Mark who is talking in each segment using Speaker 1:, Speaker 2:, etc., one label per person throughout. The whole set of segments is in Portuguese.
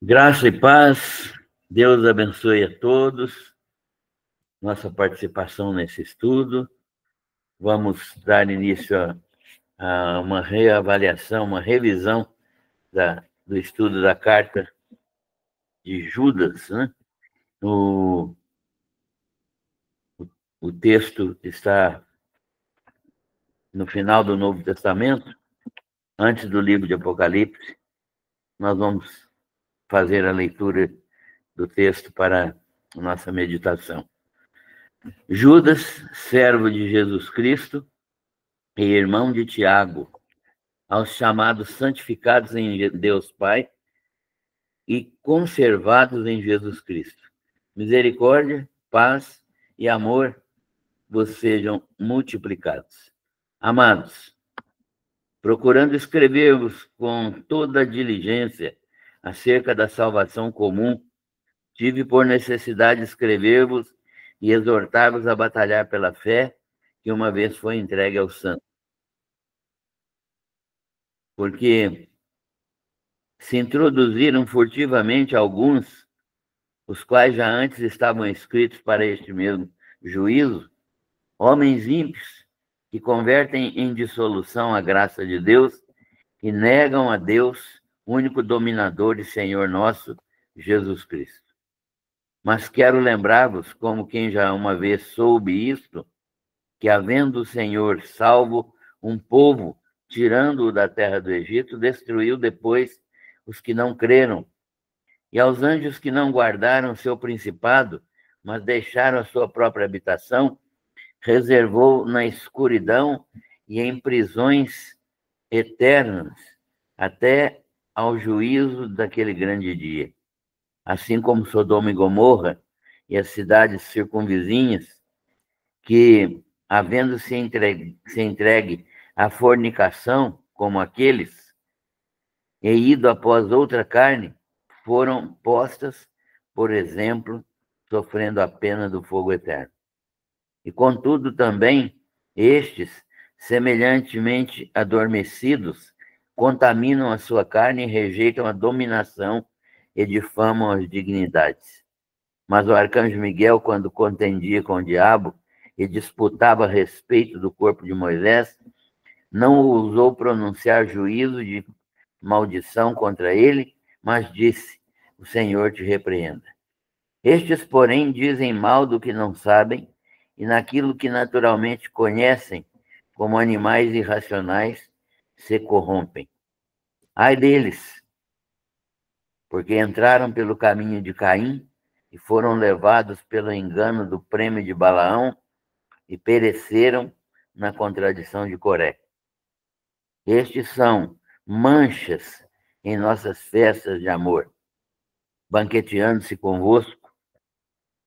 Speaker 1: Graça e paz, Deus abençoe a todos, nossa participação nesse estudo. Vamos dar início a uma reavaliação, uma revisão do estudo da carta de Judas, né? O texto está no final do Novo Testamento, antes do livro de Apocalipse. Nós vamos fazer a leitura do texto para a nossa meditação. Judas, servo de Jesus Cristo e irmão de Tiago, aos chamados santificados em Deus Pai e conservados em Jesus Cristo. Misericórdia, paz e amor vos sejam multiplicados. Amados, procurando escrever-vos com toda a diligência acerca da salvação comum, tive por necessidade escrever-vos e exortar-vos a batalhar pela fé que uma vez foi entregue aos santos. Porque se introduziram furtivamente alguns, os quais já antes estavam escritos para este mesmo juízo, homens ímpios que convertem em dissolução a graça de Deus e negam a Deus, único dominador e Senhor nosso, Jesus Cristo. Mas quero lembrar-vos, como quem já uma vez soube isto, que havendo o Senhor salvo um povo, tirando-o da terra do Egito, destruiu depois os que não creram. E aos anjos que não guardaram seu principado, mas deixaram a sua própria habitação, reservou na escuridão e em prisões eternas, até ao juízo daquele grande dia. Assim como Sodoma e Gomorra e as cidades circunvizinhas, que, havendo se entregue à fornicação, como aqueles, e ido após outra carne, foram postas, por exemplo, sofrendo a pena do fogo eterno. E contudo também, estes, semelhantemente adormecidos, contaminam a sua carne e rejeitam a dominação e difamam as dignidades. Mas o arcanjo Miguel, quando contendia com o diabo e disputava a respeito do corpo de Moisés, não ousou pronunciar juízo de maldição contra ele, mas disse: o Senhor te repreenda. Estes, porém, dizem mal do que não sabem, e naquilo que naturalmente conhecem, como animais irracionais, se corrompem. Ai deles, porque entraram pelo caminho de Caim e foram levados pelo engano do prêmio de Balaão e pereceram na contradição de Coré. Estes são manchas em nossas festas de amor, banqueteando-se convosco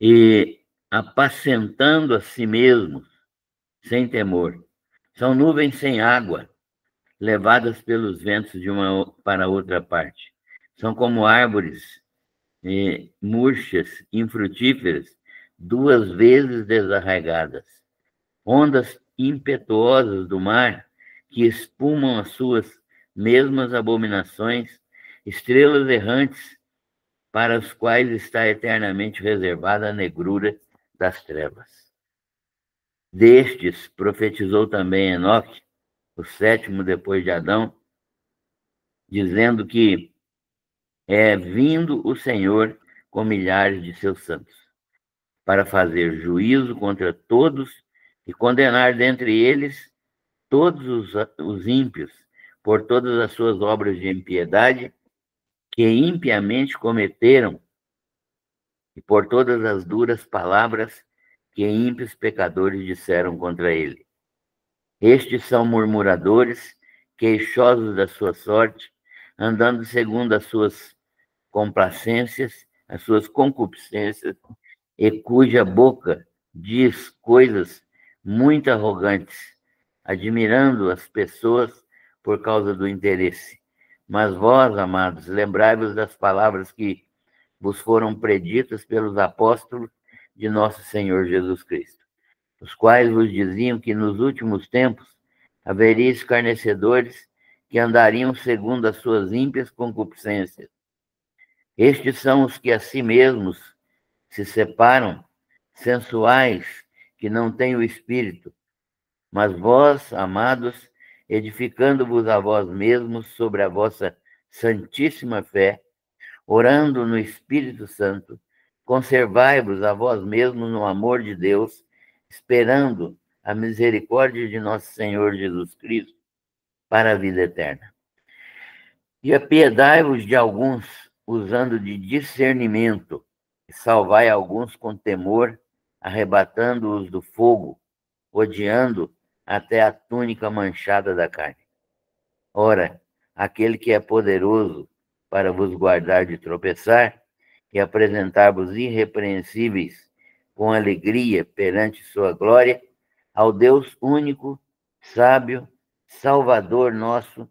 Speaker 1: e apacentando a si mesmos, sem temor. São nuvens sem água, levadas pelos ventos de uma para outra parte. São como árvores murchas, infrutíferas, duas vezes desarraigadas. Ondas impetuosas do mar que espumam as suas mesmas abominações, estrelas errantes para os quais está eternamente reservada a negrura das trevas. Destes profetizou também Enoque, o sétimo depois de Adão, dizendo que é vindo o Senhor com milhares de seus santos, para fazer juízo contra todos e condenar dentre eles todos os ímpios por todas as suas obras de impiedade que impiamente cometeram e por todas as duras palavras que ímpios pecadores disseram contra ele. Estes são murmuradores, queixosos da sua sorte, andando segundo as suas complacências, as suas concupiscências, e cuja boca diz coisas muito arrogantes, admirando as pessoas por causa do interesse. Mas vós, amados, lembrai-vos das palavras que vos foram preditas pelos apóstolos de nosso Senhor Jesus Cristo, os quais vos diziam que nos últimos tempos haveria escarnecedores que andariam segundo as suas ímpias concupiscências, Estes são os que a si mesmos se separam, sensuais, que não têm o Espírito. Mas vós, amados, edificando-vos a vós mesmos sobre a vossa santíssima fé, orando no Espírito Santo, conservai-vos a vós mesmos no amor de Deus, esperando a misericórdia de nosso Senhor Jesus Cristo para a vida eterna. E apiedai-vos de alguns, usando de discernimento, e salvai alguns com temor, arrebatando-os do fogo, odiando até a túnica manchada da carne. Ora, aquele que é poderoso para vos guardar de tropeçar e apresentar-vos irrepreensíveis com alegria perante sua glória, ao Deus único, sábio, Salvador nosso,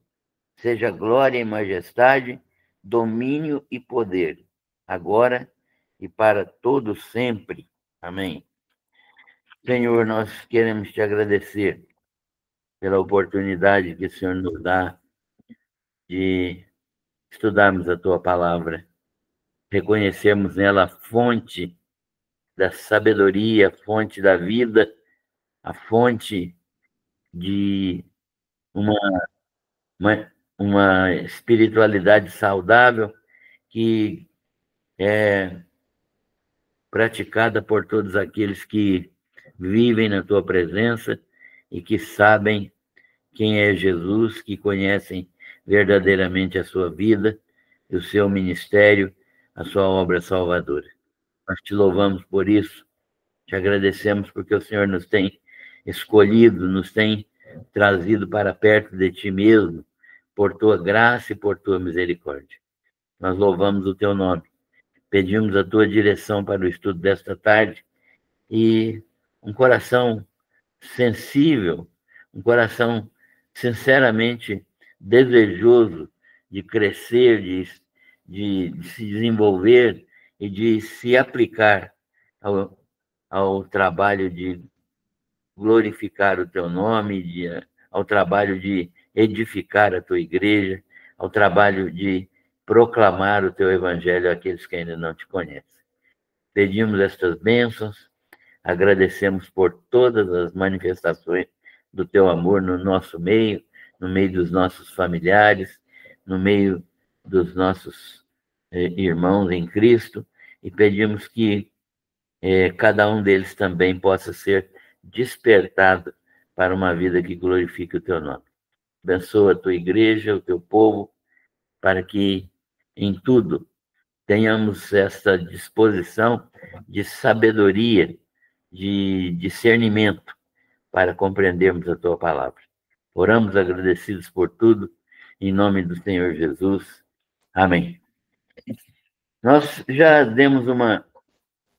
Speaker 1: seja glória e majestade, domínio e poder, agora e para todo sempre. Amém. Senhor, nós queremos te agradecer pela oportunidade que o Senhor nos dá de estudarmos a tua palavra, reconhecermos nela a fonte da sabedoria, a fonte da vida, a fonte de uma, uma, uma espiritualidade saudável que é praticada por todos aqueles que vivem na tua presença e que sabem quem é Jesus, que conhecem verdadeiramente a sua vida, o seu ministério, a sua obra salvadora. Nós te louvamos por isso, te agradecemos porque o Senhor nos tem escolhido, nos tem trazido para perto de ti mesmo, por tua graça e por tua misericórdia. Nós louvamos o teu nome, pedimos a tua direção para o estudo desta tarde e um coração sensível, um coração sinceramente desejoso de crescer, de se desenvolver e de se aplicar ao trabalho de glorificar o teu nome, ao trabalho de edificar a tua igreja, ao trabalho de proclamar o teu evangelho àqueles que ainda não te conhecem. Pedimos estas bênçãos, agradecemos por todas as manifestações do teu amor no nosso meio, no meio dos nossos familiares, no meio dos nossos irmãos em Cristo, e pedimos que cada um deles também possa ser despertado para uma vida que glorifique o teu nome. Abençoa a tua igreja, o teu povo, para que em tudo tenhamos essa disposição de sabedoria, de discernimento, para compreendermos a tua palavra. Oramos agradecidos por tudo, em nome do Senhor Jesus. Amém. Nós já demos uma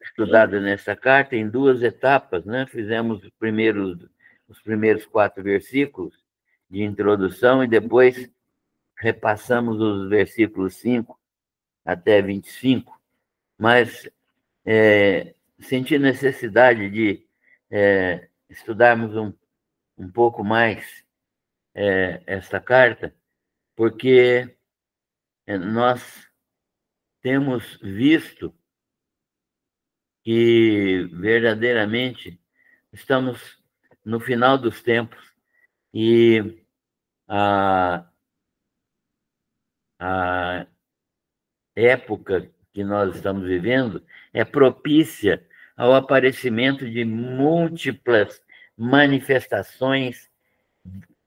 Speaker 1: estudada nessa carta em duas etapas, né? Fizemos os primeiros 4 versículos de introdução e depois repassamos os versículos 5 até 25, mas senti necessidade de estudarmos um pouco mais esta carta, porque nós temos visto que verdadeiramente estamos no final dos tempos e a época que nós estamos vivendo é propícia ao aparecimento de múltiplas manifestações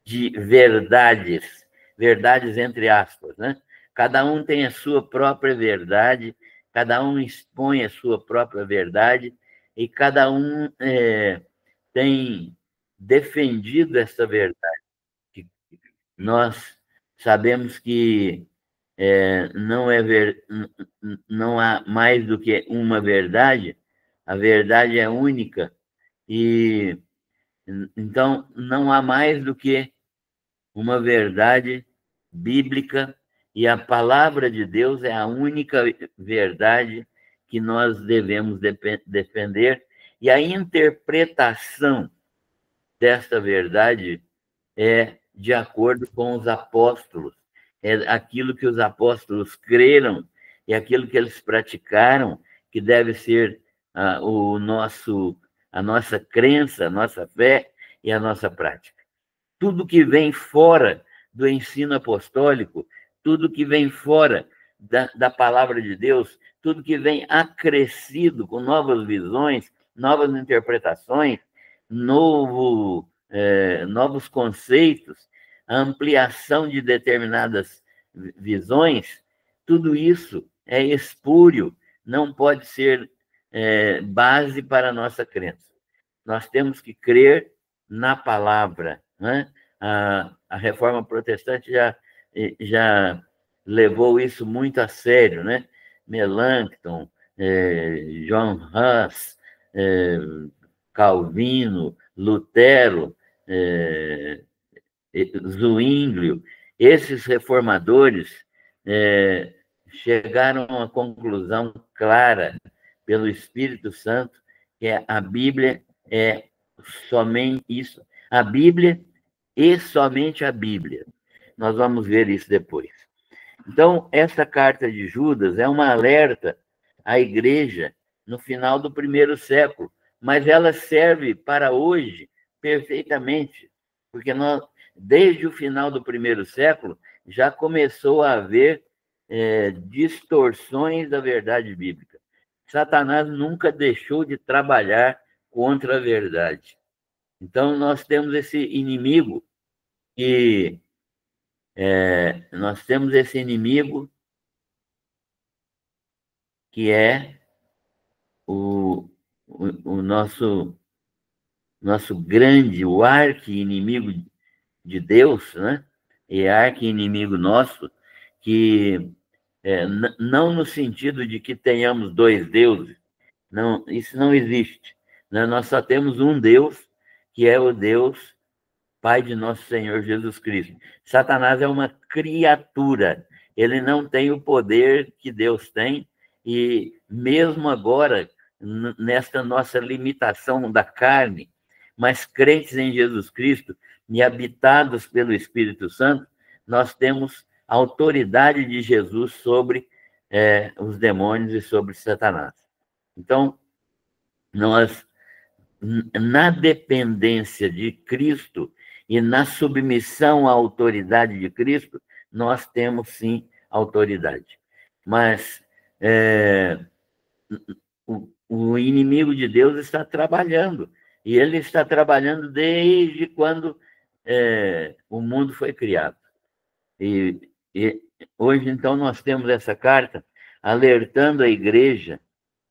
Speaker 1: de verdades, verdades entre aspas, né? Cada um tem a sua própria verdade, cada um expõe a sua própria verdade e cada um tem defendido essa verdade. Nós sabemos que não há mais do que uma verdade, a verdade é única e então não há mais do que uma verdade bíblica e a palavra de Deus é a única verdade que nós devemos defender e a interpretação desta verdade é de acordo com os apóstolos, é aquilo que os apóstolos creram e aquilo que eles praticaram, que deve ser a nossa crença, a nossa fé e a nossa prática. Tudo que vem fora do ensino apostólico, tudo que vem fora da palavra de Deus, tudo que vem acrescido com novas visões, novas interpretações, novos conceitos, a ampliação de determinadas visões, tudo isso é espúrio, não pode ser base para a nossa crença. Nós temos que crer na palavra, né? A Reforma Protestante já levou isso muito a sério, né? Melanchthon, John Huss, Calvino, Lutero, Zwinglio, esses reformadores chegaram a uma conclusão clara pelo Espírito Santo que a Bíblia é somente isso, a Bíblia e somente a Bíblia. Nós vamos ver isso depois. Então, essa carta de Judas é uma alerta à igreja no final do primeiro século, mas ela serve para hoje perfeitamente, porque desde o final do primeiro século já começou a haver distorções da verdade bíblica. Satanás nunca deixou de trabalhar contra a verdade. Então, nós temos esse inimigo que é o nosso grande, o arqui-inimigo de Deus, né? E arqui-inimigo nosso, que não no sentido de que tenhamos dois deuses, não, isso não existe, né? Nós só temos um Deus, que é o Deus Pai de nosso Senhor Jesus Cristo. Satanás é uma criatura, ele não tem o poder que Deus tem, e mesmo agora, nesta nossa limitação da carne, mas crentes em Jesus Cristo e habitados pelo Espírito Santo, nós temos a autoridade de Jesus sobre os demônios e sobre Satanás. Então, nós, na dependência de Cristo e na submissão à autoridade de Cristo, nós temos, sim, autoridade. Mas o inimigo de Deus está trabalhando, e ele está trabalhando desde quando o mundo foi criado. E hoje, então, nós temos essa carta alertando a igreja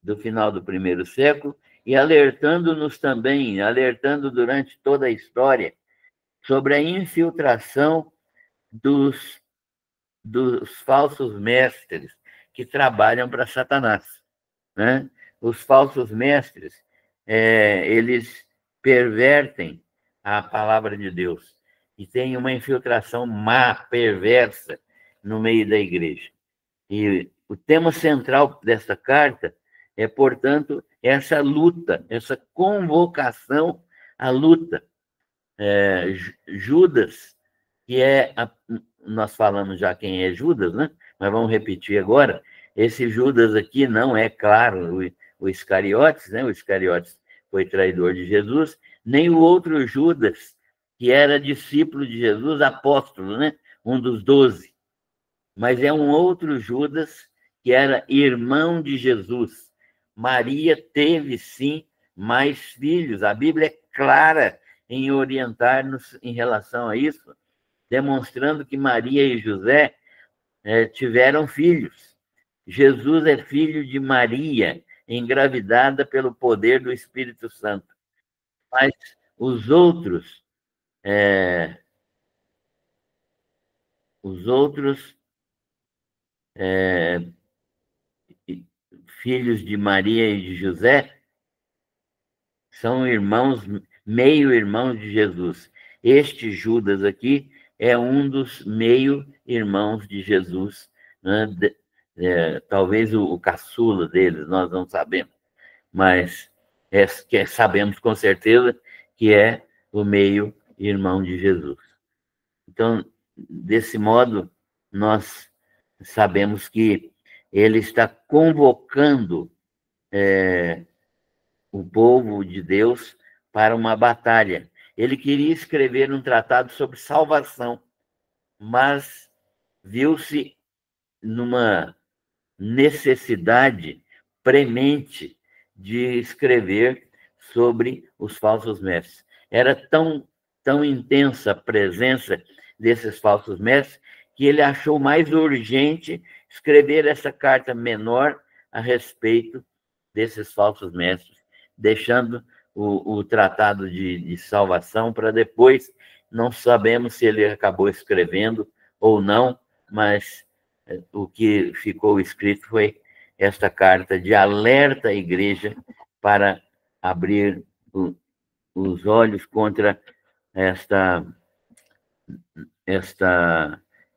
Speaker 1: do final do primeiro século e alertando-nos também, alertando durante toda a história, sobre a infiltração dos falsos mestres que trabalham para Satanás, né? Os falsos mestres, eles pervertem a palavra de Deus e tem uma infiltração má, perversa, no meio da igreja. E o tema central desta carta é, portanto, essa luta, essa convocação à luta. Judas, que nós falamos já quem é Judas, né? Mas vamos repetir agora. Esse Judas aqui não é, claro, o Iscariotes, né? O Iscariotes foi traidor de Jesus, nem o outro Judas, que era discípulo de Jesus, apóstolo, né? Um dos 12. Mas é um outro Judas que era irmão de Jesus. Maria teve, sim, mais filhos. A Bíblia é clara em orientar-nos em relação a isso, demonstrando que Maria e José tiveram filhos. Jesus é filho de Maria, engravidada pelo poder do Espírito Santo. Mas os outros filhos de Maria e de José são irmãos, meio-irmãos de Jesus. Este Judas aqui é um dos meio-irmãos de Jesus, né? Talvez o caçula deles, nós não sabemos, mas sabemos com certeza que é o meio-irmão de Jesus. Então, desse modo, nós sabemos que ele está convocando o povo de Deus para uma batalha. Ele queria escrever um tratado sobre salvação, mas viu-se numa necessidade premente de escrever sobre os falsos mestres. Era tão intensa a presença desses falsos mestres que ele achou mais urgente escrever essa carta menor a respeito desses falsos mestres, deixando o tratado de salvação para depois. Não sabemos se ele acabou escrevendo ou não, mas o que ficou escrito foi esta carta de alerta à igreja para abrir os olhos contra esta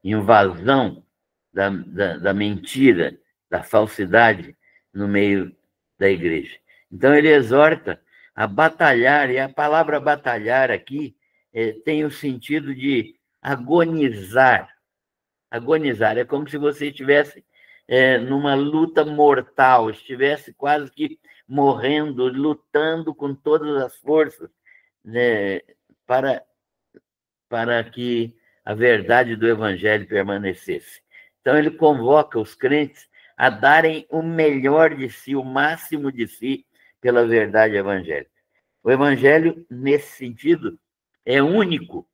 Speaker 1: invasão da mentira, da falsidade no meio da igreja. Então, ele exorta a batalhar, e a palavra batalhar aqui tem o sentido de agonizar. Agonizar é como se você estivesse numa luta mortal, estivesse quase que morrendo, lutando com todas as forças, né, para que a verdade do evangelho permanecesse. Então, ele convoca os crentes a darem o melhor de si, o máximo de si, pela verdade evangélica. O evangelho, nesse sentido, é único.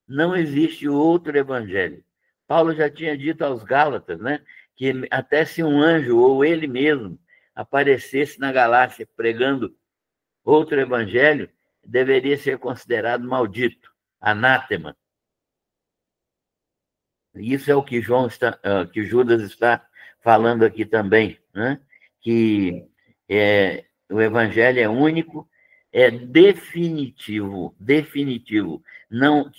Speaker 1: Não existe outro evangelho. Paulo já tinha dito aos Gálatas, né, que até se um anjo ou ele mesmo aparecesse na Galácia pregando outro evangelho, deveria ser considerado maldito, anátema. Isso é o que que Judas está falando aqui também, né? Que o evangelho é único, é definitivo. Não,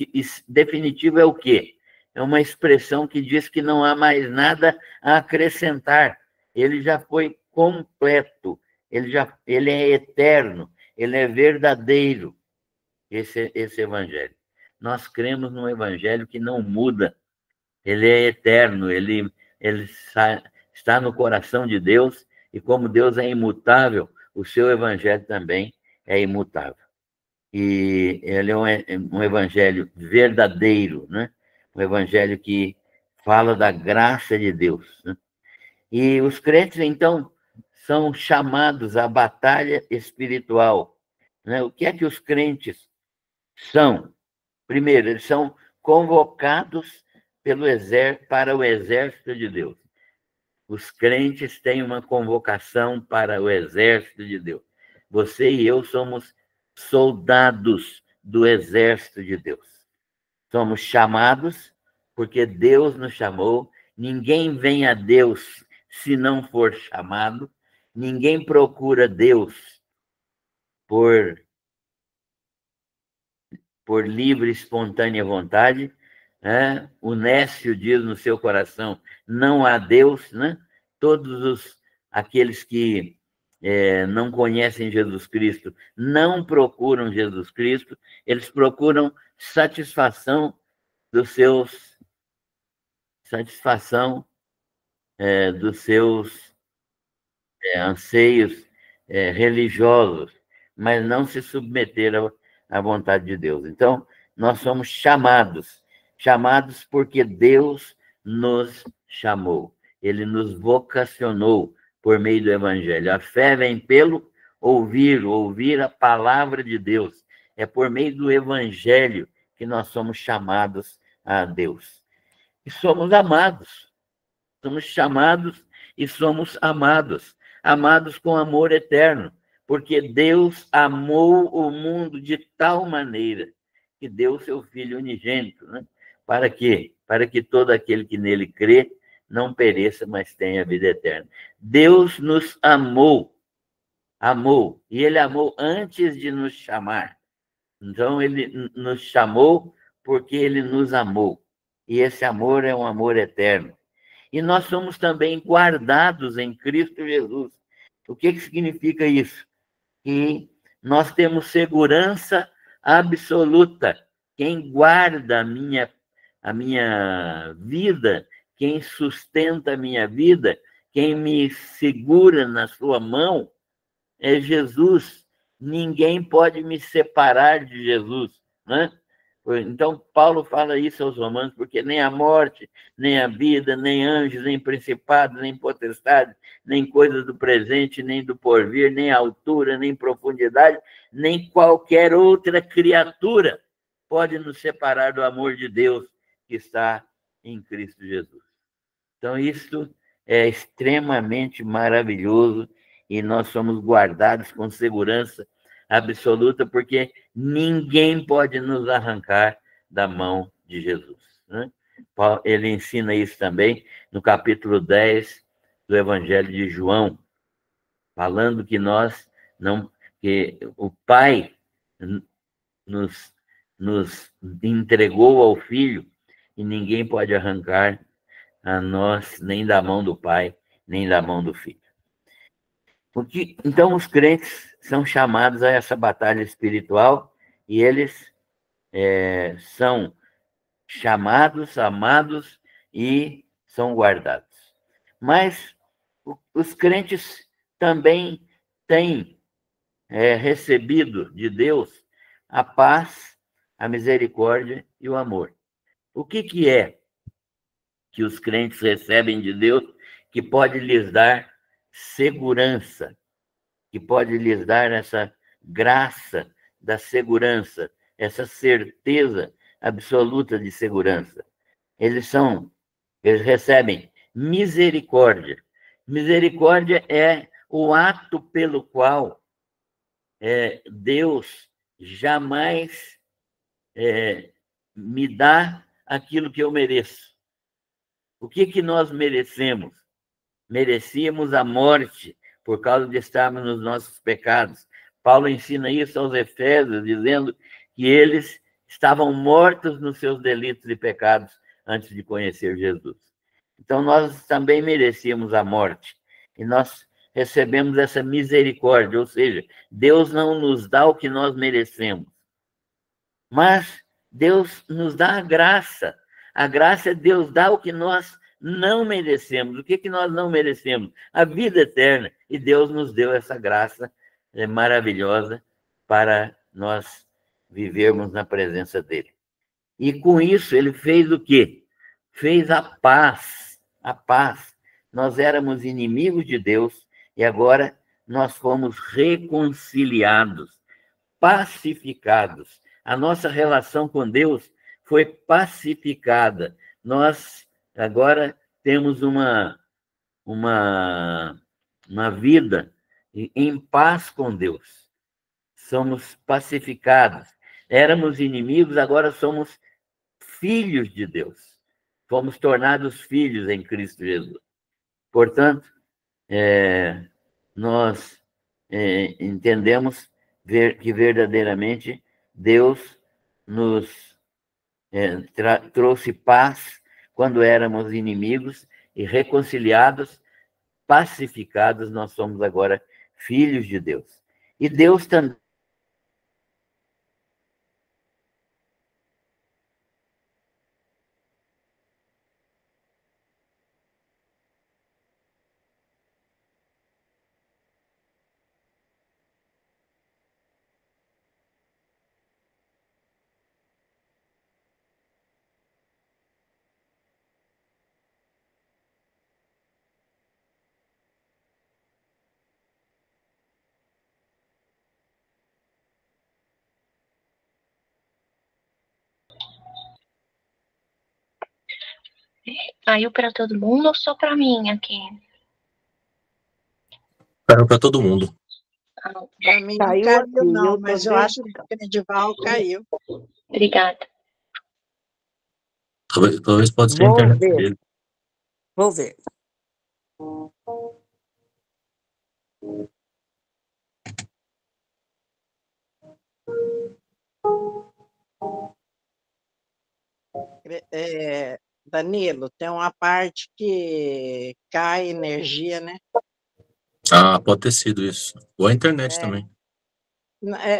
Speaker 1: definitivo é o quê? É uma expressão que diz que não há mais nada a acrescentar. Ele já foi completo, ele é eterno, ele é verdadeiro, esse evangelho. Nós cremos num evangelho que não muda, ele é eterno, ele está no coração de Deus, e como Deus é imutável, o seu evangelho também é imutável. E ele é um evangelho verdadeiro, né? Um evangelho que fala da graça de Deus, né? E os crentes, então, são chamados à batalha espiritual, né? O que é que os crentes são? Primeiro, eles são convocados para o exército de Deus. Os crentes têm uma convocação para o exército de Deus. Você e eu somos soldados do exército de Deus. Somos chamados porque Deus nos chamou. Ninguém vem a Deus se não for chamado. Ninguém procura Deus por livre e espontânea vontade. O Nécio diz no seu coração, não há Deus, né? Todos aqueles que não conhecem Jesus Cristo não procuram Jesus Cristo, eles procuram satisfação dos seus anseios religiosos, mas não se submeteram à vontade de Deus. Então, nós somos chamados porque Deus nos chamou. Ele nos vocacionou por meio do Evangelho. A fé vem pelo ouvir a palavra de Deus. É por meio do Evangelho que nós somos chamados a Deus. E somos amados. Somos chamados e somos amados. Amados com amor eterno. Porque Deus amou o mundo de tal maneira que deu seu Filho unigênito, né? Para quê? Para que todo aquele que nele crê não pereça, mas tenha vida eterna. Deus nos amou, e ele amou antes de nos chamar. Então, ele nos chamou porque ele nos amou. E esse amor é um amor eterno. E nós somos também guardados em Cristo Jesus. O que significa isso? Que nós temos segurança absoluta. Quem guarda a minha vida, quem sustenta a minha vida, quem me segura na sua mão é Jesus. Ninguém pode me separar de Jesus, né? Então, Paulo fala isso aos Romanos, porque nem a morte, nem a vida, nem anjos, nem principados, nem potestades, nem coisas do presente, nem do porvir, nem altura, nem profundidade, nem qualquer outra criatura pode nos separar do amor de Deus que está em Cristo Jesus. Então, isso é extremamente maravilhoso e nós somos guardados com segurança absoluta, porque ninguém pode nos arrancar da mão de Jesus, né? Ele ensina isso também no capítulo 10 do Evangelho de João, falando que nós não, que o Pai nos, nos entregou ao Filho e ninguém pode arrancar a nós nem da mão do Pai, nem da mão do Filho. Porque, então, os crentes são chamados a essa batalha espiritual e eles são chamados, amados e são guardados. Mas os crentes também têm recebido de Deus a paz, a misericórdia e o amor. O que é que os crentes recebem de Deus que pode lhes dar segurança, que pode lhes dar essa graça da segurança, essa certeza absoluta de segurança? Eles recebem misericórdia. Misericórdia é o ato pelo qual Deus jamais me dá aquilo que eu mereço. O que nós merecemos? Merecíamos a morte por causa de estarmos nos nossos pecados. Paulo ensina isso aos Efésios, dizendo que eles estavam mortos nos seus delitos e pecados antes de conhecer Jesus. Então, nós também merecíamos a morte. E nós recebemos essa misericórdia, ou seja, Deus não nos dá o que nós merecemos, mas Deus nos dá a graça. A graça é Deus dá o que nós não merecemos. O que nós não merecemos? A vida eterna. E Deus nos deu essa graça maravilhosa para nós vivermos na presença dele. E com isso ele fez o quê? Fez a paz. A paz. Nós éramos inimigos de Deus e agora nós fomos reconciliados, pacificados. A nossa relação com Deus foi pacificada. Nós agora temos uma vida em paz com Deus. Somos pacificados. Éramos inimigos, agora somos filhos de Deus. Fomos tornados filhos em Cristo Jesus. Portanto, nós entendemos que verdadeiramente Deus nos trouxe paz quando éramos inimigos e reconciliados, pacificados, nós somos agora filhos de Deus. E Deus também
Speaker 2: Caiu para todo mundo ou só para mim aqui?
Speaker 3: Caiu para todo mundo.
Speaker 4: Para mim não caiu não, mas eu acho que o Credival caiu.
Speaker 2: Obrigada.
Speaker 3: Talvez pode ser a internet dele.
Speaker 4: Vou ver. Danilo, tem uma parte que cai energia, né?
Speaker 3: Ah, pode ter sido isso. Ou a internet também.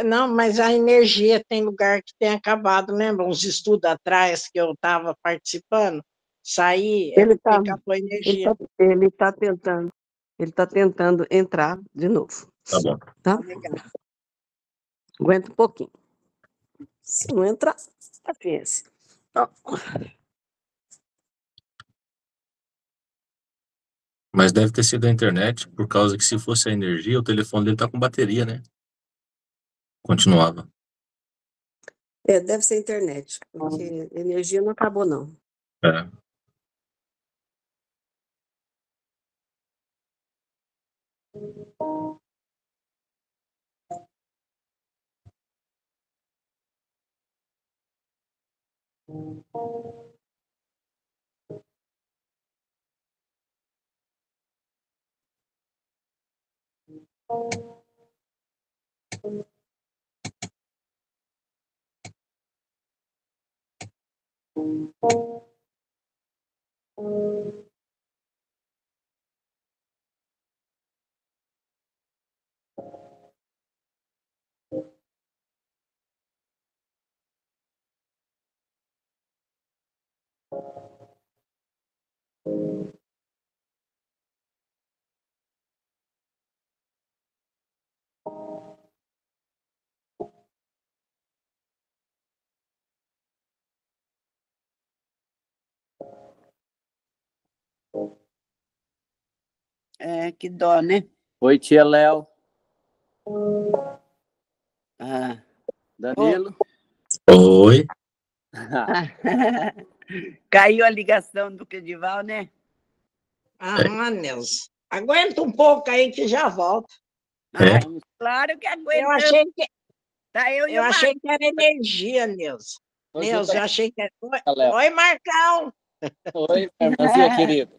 Speaker 4: Não, mas a energia tem lugar que tem acabado, lembra? Uns estudos atrás que eu estava participando, sair,
Speaker 5: Ele tá,
Speaker 4: acabou a energia.
Speaker 5: ele tá tentando entrar de novo.
Speaker 3: Tá bom.
Speaker 5: Tá?
Speaker 4: Legal.
Speaker 5: Aguenta um pouquinho. Se não entrar, paciência. Ó,
Speaker 3: Mas deve ter sido a internet, por causa que se fosse a energia, o telefone dele tá com bateria, né? Continuava.
Speaker 5: deve ser a internet, porque energia não acabou, não.
Speaker 3: É.
Speaker 6: Que dó, né?
Speaker 7: Oi, tia Léo. Danilo.
Speaker 3: Oi.
Speaker 6: Caiu a ligação do Credival, né?
Speaker 4: Nilson. Aguenta um pouco aí que já volta.
Speaker 3: É.
Speaker 6: Claro que aguenta.
Speaker 4: Eu achei que,
Speaker 6: Tá eu
Speaker 4: eu achei que era energia, Nilson. Nilson, eu achei que era... Oi, Marcão!
Speaker 7: Oi, irmãzinha querida.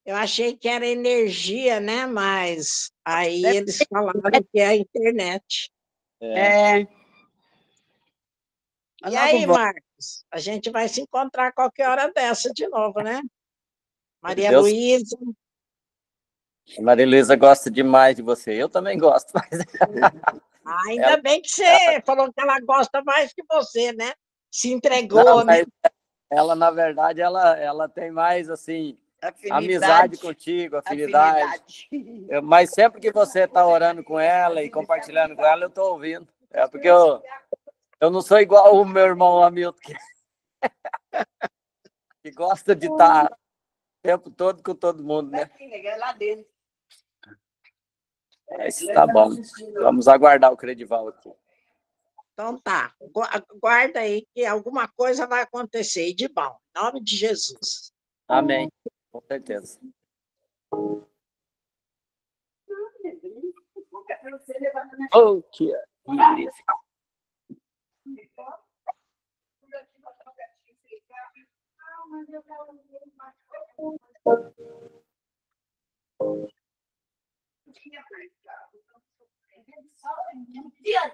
Speaker 4: Eu achei que era energia, né? Mas aí eles falaram que é a internet. E aí, Marcos? A gente vai se encontrar qualquer hora dessa de novo, né? Maria
Speaker 7: Deus.
Speaker 4: Luísa.
Speaker 7: A Maria Luísa gosta demais de você. Eu também gosto. Mas...
Speaker 4: Ainda bem que você falou que ela gosta mais que você, né? Se entregou, né?
Speaker 7: Ela, na verdade, ela tem mais, assim, amizade contigo, afinidade. Mas sempre que você está orando com ela e compartilhando com ela, eu estou ouvindo. É porque eu não sou igual o meu irmão Hamilton, que gosta de estar o tempo todo com todo mundo, né?
Speaker 6: Lá dentro.
Speaker 7: Isso tá bom. Vamos aguardar o Credival aqui.
Speaker 4: Então tá. Guarda aí que alguma coisa vai acontecer. E de bom. Em nome de Jesus.
Speaker 7: Amém. Com certeza. Oh, tia.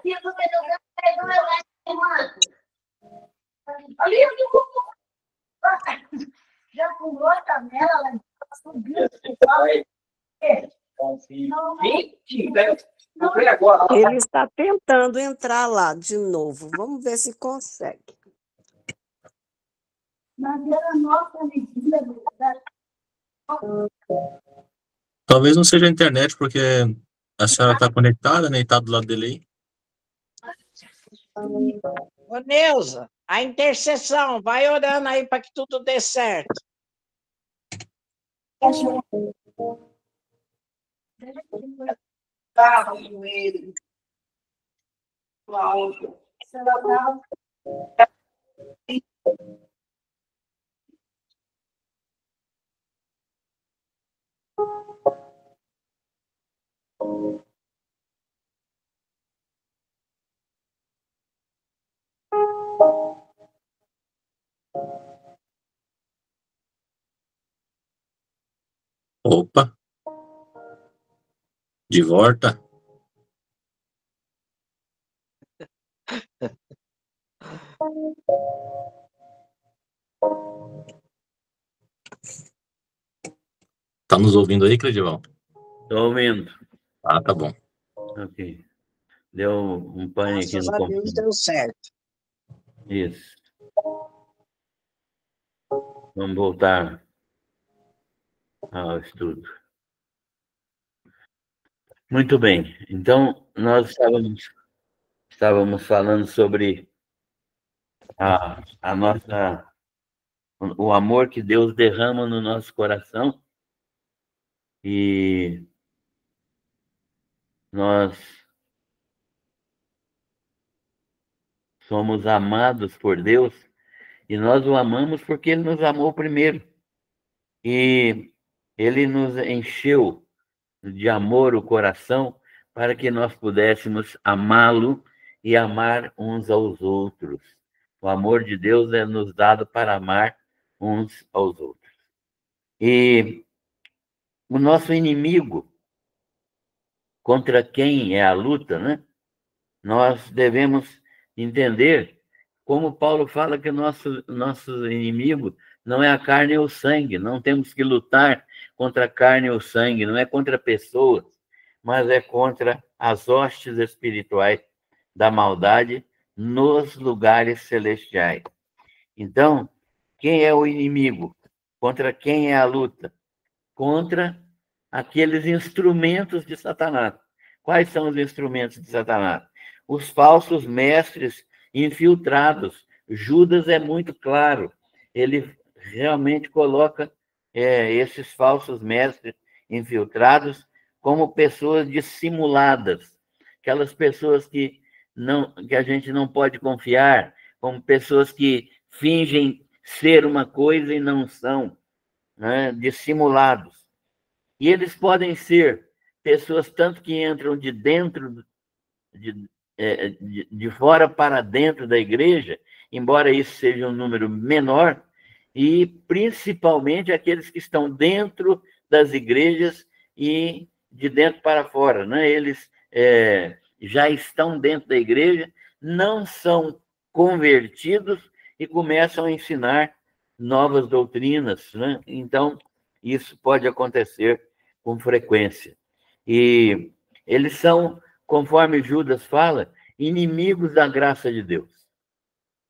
Speaker 8: Tia, tu vai jogar do meu lado, ali, já pulou a canela, subiu.
Speaker 5: Ele está tentando entrar lá de novo. Vamos ver se consegue.
Speaker 8: Mas era nossa medida, verdade.
Speaker 3: Talvez não seja a internet, porque a senhora está conectada, né? E está do lado dele aí.
Speaker 4: Ô, Neuza, a intercessão, vai orando aí para que tudo dê certo.
Speaker 3: Opa! De volta. Tá nos ouvindo aí, Credival?
Speaker 1: Estou ouvindo.
Speaker 3: Ah, tá bom.
Speaker 1: Ok. Deu um pane aqui
Speaker 4: Graças
Speaker 1: no
Speaker 4: a Deus
Speaker 1: computador.
Speaker 4: deu certo.
Speaker 1: Isso. Vamos voltar ao estudo. Muito bem. Então, nós estávamos falando sobre a nossa, o amor que Deus derrama no nosso coração, e nós somos amados por Deus, e nós o amamos porque Ele nos amou primeiro. E Ele nos encheu de amor o coração para que nós pudéssemos amá-lo e amar uns aos outros. O amor de Deus é nos dado para amar uns aos outros. E o nosso inimigo, contra quem é a luta, né? Nós devemos entender, como Paulo fala, que o nosso inimigo não é a carne ou o sangue, não temos que lutar contra a carne ou o sangue, não é contra pessoas, mas é contra as hostes espirituais da maldade nos lugares celestiais. Então, quem é o inimigo? Contra quem é a luta? Contra aqueles instrumentos de Satanás. Quais são os instrumentos de Satanás? Os falsos mestres infiltrados. Judas é muito claro. Ele realmente coloca esses falsos mestres infiltrados como pessoas dissimuladas, aquelas pessoas que a gente não pode confiar, como pessoas que fingem ser uma coisa e não são, né? Dissimulados. E eles podem ser pessoas tanto que entram de dentro, de fora para dentro da igreja, embora isso seja um número menor, e principalmente aqueles que estão dentro das igrejas e de dentro para fora, né? Eles já estão dentro da igreja, não são convertidos e começam a ensinar novas doutrinas, né? Então, isso pode acontecer com frequência. E eles são, conforme Judas fala, inimigos da graça de Deus.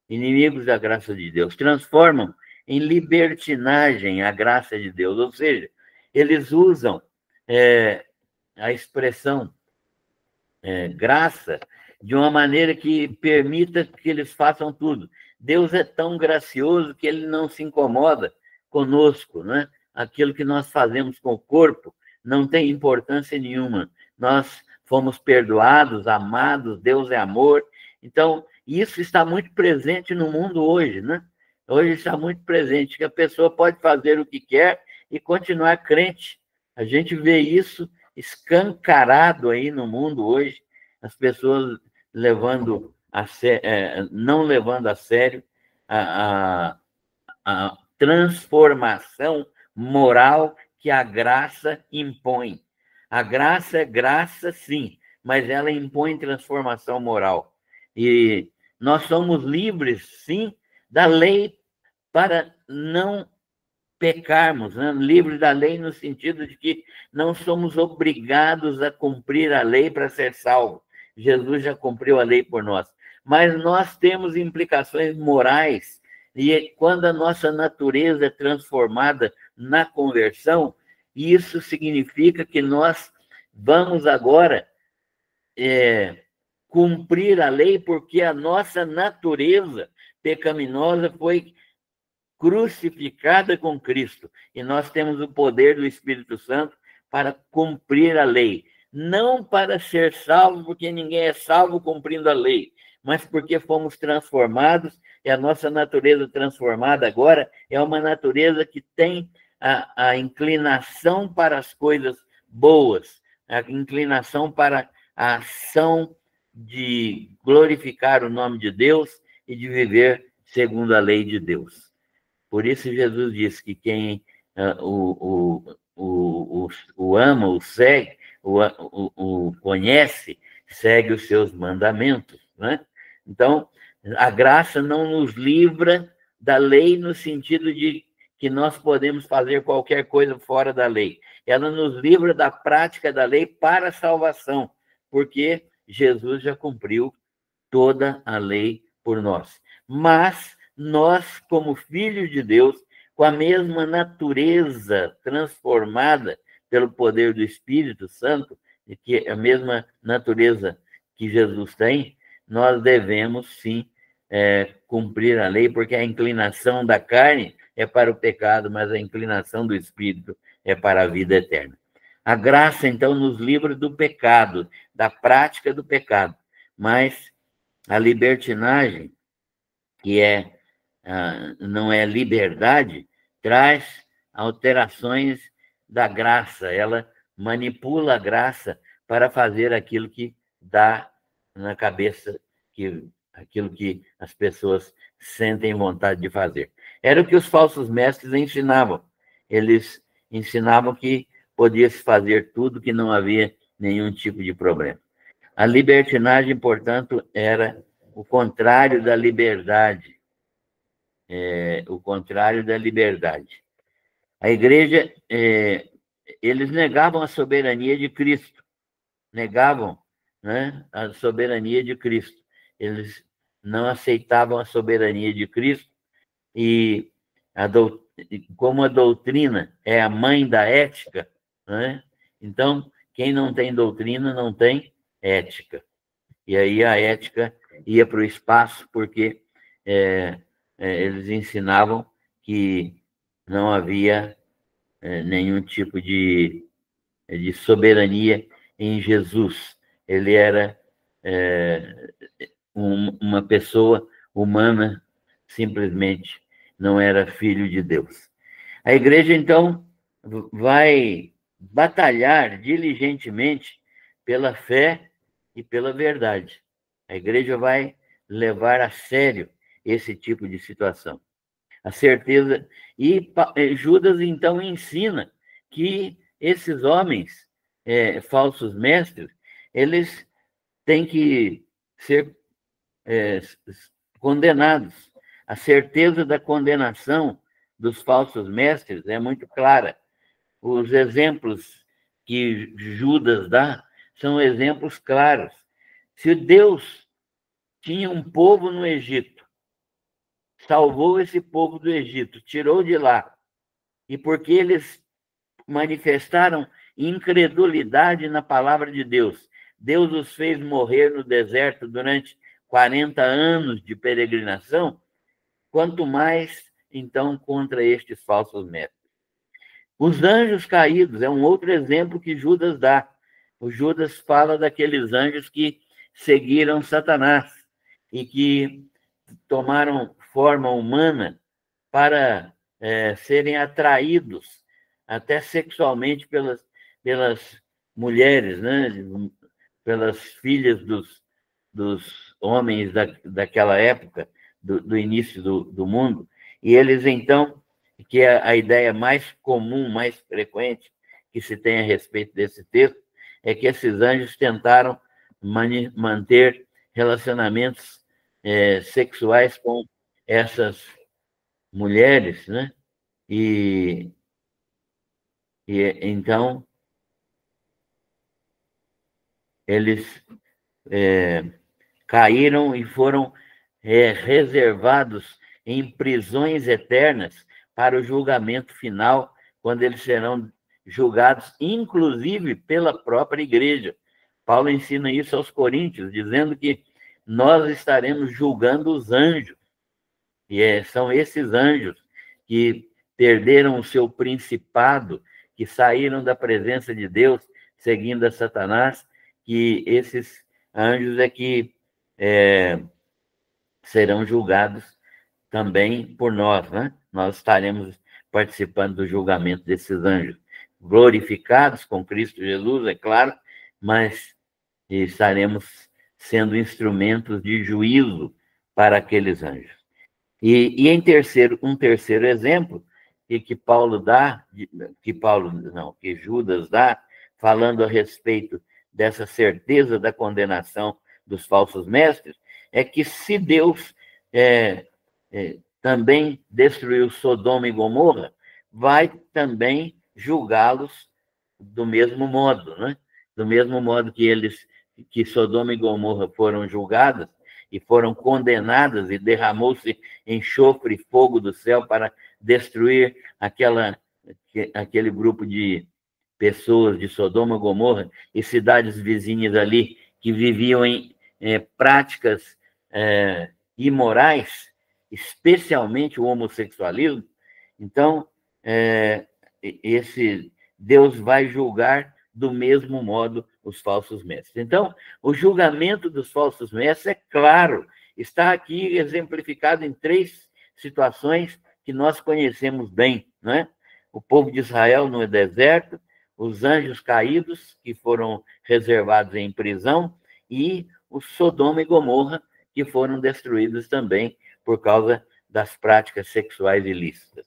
Speaker 1: Inimigos da graça de Deus. Transformam em libertinagem a graça de Deus. Ou seja, eles usam a expressão graça de uma maneira que permita que eles façam tudo. Deus é tão gracioso que ele não se incomoda conosco, né? Aquilo que nós fazemos com o corpo não tem importância nenhuma. Nós fomos perdoados, amados, Deus é amor. Então, isso está muito presente no mundo hoje, né? Hoje está muito presente, que a pessoa pode fazer o que quer e continuar crente. A gente vê isso escancarado aí no mundo hoje, as pessoas não levando a sério a transformação moral que a graça impõe. A graça é graça, sim, mas ela impõe transformação moral. E nós somos livres, sim, da lei para não pecarmos, né? Livres da lei no sentido de que não somos obrigados a cumprir a lei para ser salvo. Jesus já cumpriu a lei por nós. Mas nós temos implicações morais, e quando a nossa natureza é transformada na conversão, isso significa que nós vamos agora cumprir a lei, porque a nossa natureza pecaminosa foi crucificada com Cristo, e nós temos o poder do Espírito Santo para cumprir a lei. Não para ser salvo, porque ninguém é salvo cumprindo a lei, mas porque fomos transformados, e a nossa natureza transformada agora é uma natureza que tem a inclinação para as coisas boas, a inclinação para a ação de glorificar o nome de Deus e de viver segundo a lei de Deus. Por isso Jesus disse que quem o ama, o segue, o conhece, segue os seus mandamentos, né? Então, a graça não nos livra da lei no sentido de que nós podemos fazer qualquer coisa fora da lei. Ela nos livra da prática da lei para a salvação, porque Jesus já cumpriu toda a lei por nós. Mas nós, como filhos de Deus, com a mesma natureza transformada pelo poder do Espírito Santo, e que a mesma natureza que Jesus tem, nós devemos, sim, cumprir a lei, porque a inclinação da carne é para o pecado, mas a inclinação do Espírito é para a vida eterna. A graça, então, nos livra do pecado, da prática do pecado, mas a libertinagem, que não é liberdade, traz alterações da graça. Ela manipula a graça para fazer aquilo que dá na cabeça, aquilo que as pessoas sentem vontade de fazer. Era o que os falsos mestres ensinavam. Eles ensinavam que podia-se fazer tudo, que não havia nenhum tipo de problema. A libertinagem, portanto, era o contrário da liberdade. O contrário da liberdade. A igreja, eles negavam a soberania de Cristo. Negavam, né, a soberania de Cristo. Eles não aceitavam a soberania de Cristo e como a doutrina é a mãe da ética, né? Então, quem não tem doutrina não tem ética. E aí a ética ia para o espaço, porque eles ensinavam que não havia nenhum tipo de soberania em Jesus. Ele era uma pessoa humana, simplesmente, não era filho de Deus. A igreja, então, vai batalhar diligentemente pela fé e pela verdade. A igreja vai levar a sério esse tipo de situação. A certeza... E Judas, então, ensina que esses homens, falsos mestres, eles têm que ser condenados. A certeza da condenação dos falsos mestres é muito clara. Os exemplos que Judas dá são exemplos claros. Se Deus tinha um povo no Egito, salvou esse povo do Egito, tirou de lá, e porque eles manifestaram incredulidade na palavra de Deus, Deus os fez morrer no deserto durante 40 anos de peregrinação, quanto mais, então, contra estes falsos mestres. Os anjos caídos é um outro exemplo que Judas dá. O Judas fala daqueles anjos que seguiram Satanás e que tomaram forma humana para serem atraídos até sexualmente pelas mulheres, né? Pelas filhas dos homens daquela época, do início do mundo. E eles, então, que é a ideia mais comum, mais frequente que se tem a respeito desse texto, é que esses anjos tentaram manter relacionamentos sexuais com essas mulheres, né? E então eles caíram e foram reservados em prisões eternas para o julgamento final, quando eles serão julgados, inclusive pela própria igreja. Paulo ensina isso aos Coríntios, dizendo que nós estaremos julgando os anjos. E são esses anjos que perderam o seu principado, que saíram da presença de Deus, seguindo a Satanás, que esses anjos que serão julgados também por nós, né? Nós estaremos participando do julgamento desses anjos, glorificados com Cristo Jesus, é claro, mas estaremos sendo instrumentos de juízo para aqueles anjos. E em um terceiro exemplo, que Paulo dá, que Judas dá, falando a respeito dessa certeza da condenação dos falsos mestres, é que se Deus também destruiu Sodoma e Gomorra, vai também julgá-los do mesmo modo, né? Do mesmo modo que Sodoma e Gomorra foram julgadas e foram condenadas e derramou-se enxofre e fogo do céu para destruir aquele grupo de pessoas de Sodoma e Gomorra e cidades vizinhas ali que viviam em práticas imorais, especialmente o homossexualismo. Então, Deus vai julgar do mesmo modo os falsos mestres. Então, o julgamento dos falsos mestres é claro, está aqui exemplificado em 3 situações que nós conhecemos bem, né? O povo de Israel no deserto, os anjos caídos, que foram reservados em prisão, e o Sodoma e Gomorra, que foram destruídos também por causa das práticas sexuais ilícitas.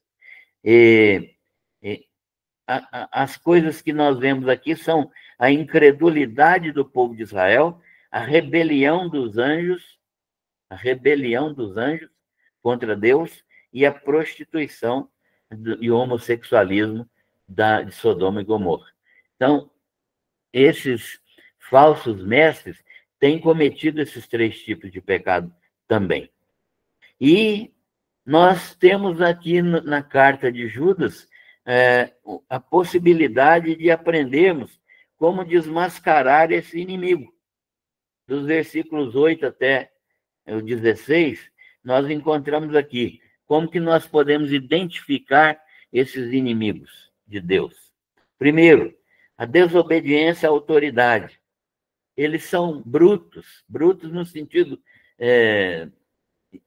Speaker 1: As coisas que nós vemos aqui são a incredulidade do povo de Israel, a rebelião dos anjos contra Deus e a prostituição e o homossexualismo de Sodoma e Gomorra. Então, esses falsos mestres têm cometido esses 3 tipos de pecado também. E nós temos aqui na carta de Judas a possibilidade de aprendermos como desmascarar esse inimigo. Dos versículos 8 até o 16, nós encontramos aqui como que nós podemos identificar esses inimigos de Deus. Primeiro, a desobediência à autoridade. Eles são brutos no sentido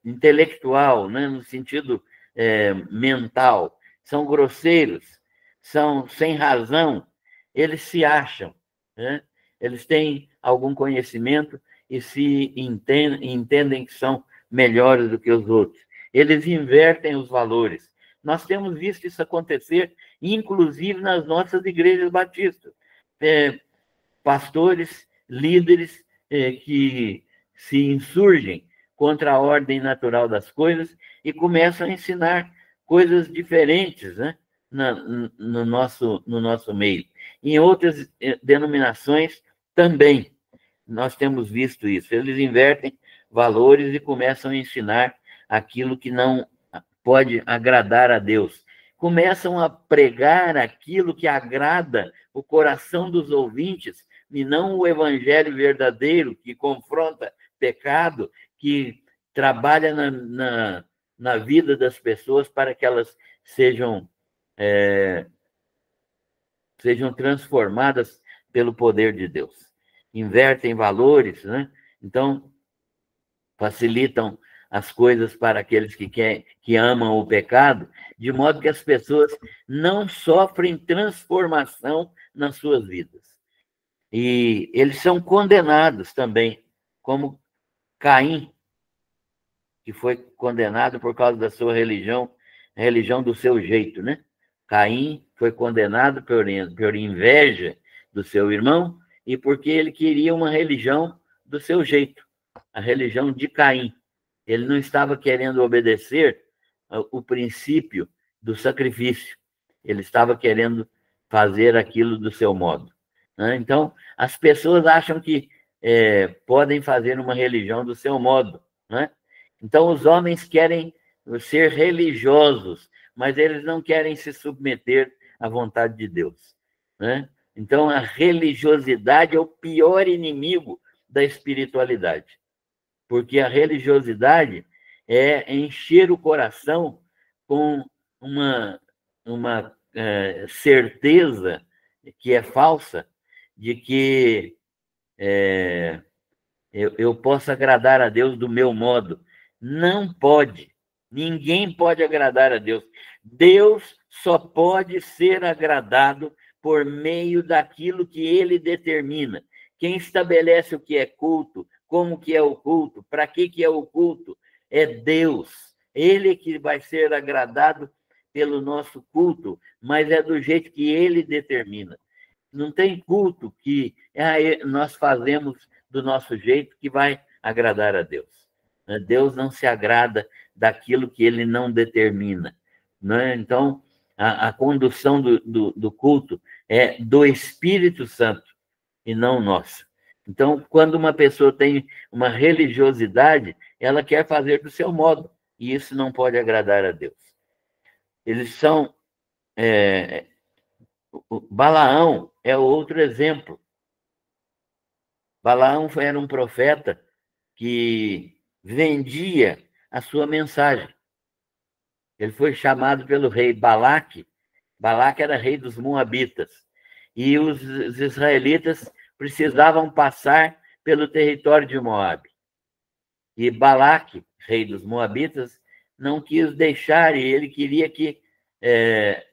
Speaker 1: intelectual, né? No sentido mental. São grosseiros, são sem razão, eles se acham, né? Eles têm algum conhecimento e se entendem que são melhores do que os outros. Eles invertem os valores. Nós temos visto isso acontecer, inclusive nas nossas igrejas batistas. Pastores, líderes que se insurgem contra a ordem natural das coisas e começam a ensinar coisas diferentes, né, no nosso meio. Em outras denominações também nós temos visto isso. Eles invertem valores e começam a ensinar aquilo que não pode agradar a Deus. Começam a pregar aquilo que agrada o coração dos ouvintes e não o evangelho verdadeiro que confronta pecado, que trabalha na vida das pessoas para que elas sejam transformadas pelo poder de Deus. Invertem valores, né? Então, facilitam as coisas para aqueles que amam o pecado, de modo que as pessoas não sofrem transformação nas suas vidas. E eles são condenados também, como Caim, que foi condenado por causa da sua religião, a religião do seu jeito, né? Caim foi condenado por inveja do seu irmão e porque ele queria uma religião do seu jeito, a religião de Caim. Ele não estava querendo obedecer o princípio do sacrifício, ele estava querendo fazer aquilo do seu modo, né? Então, as pessoas acham que podem fazer uma religião do seu modo, né? Então, os homens querem ser religiosos, mas eles não querem se submeter à vontade de Deus, né? Então, a religiosidade é o pior inimigo da espiritualidade, porque a religiosidade é encher o coração com uma certeza que é falsa de que eu posso agradar a Deus do meu modo. Não pode. Ninguém pode agradar a Deus. Deus só pode ser agradado por meio daquilo que ele determina. Quem estabelece o que é culto, como que é o culto, para que é o culto, é Deus. Ele que vai ser agradado pelo nosso culto, mas é do jeito que ele determina. Não tem culto que nós fazemos do nosso jeito que vai agradar a Deus. Deus não se agrada daquilo que ele não determina, né? Então, a condução do culto é do Espírito Santo e não nossa. Então, quando uma pessoa tem uma religiosidade, ela quer fazer do seu modo, e isso não pode agradar a Deus. Eles são... Balaão é outro exemplo. Balaão era um profeta que vendia a sua mensagem. Ele foi chamado pelo rei Balaque. Balaque era rei dos Moabitas. E os israelitas precisavam passar pelo território de Moabe. E Balaque, rei dos Moabitas, não quis deixar, e ele queria que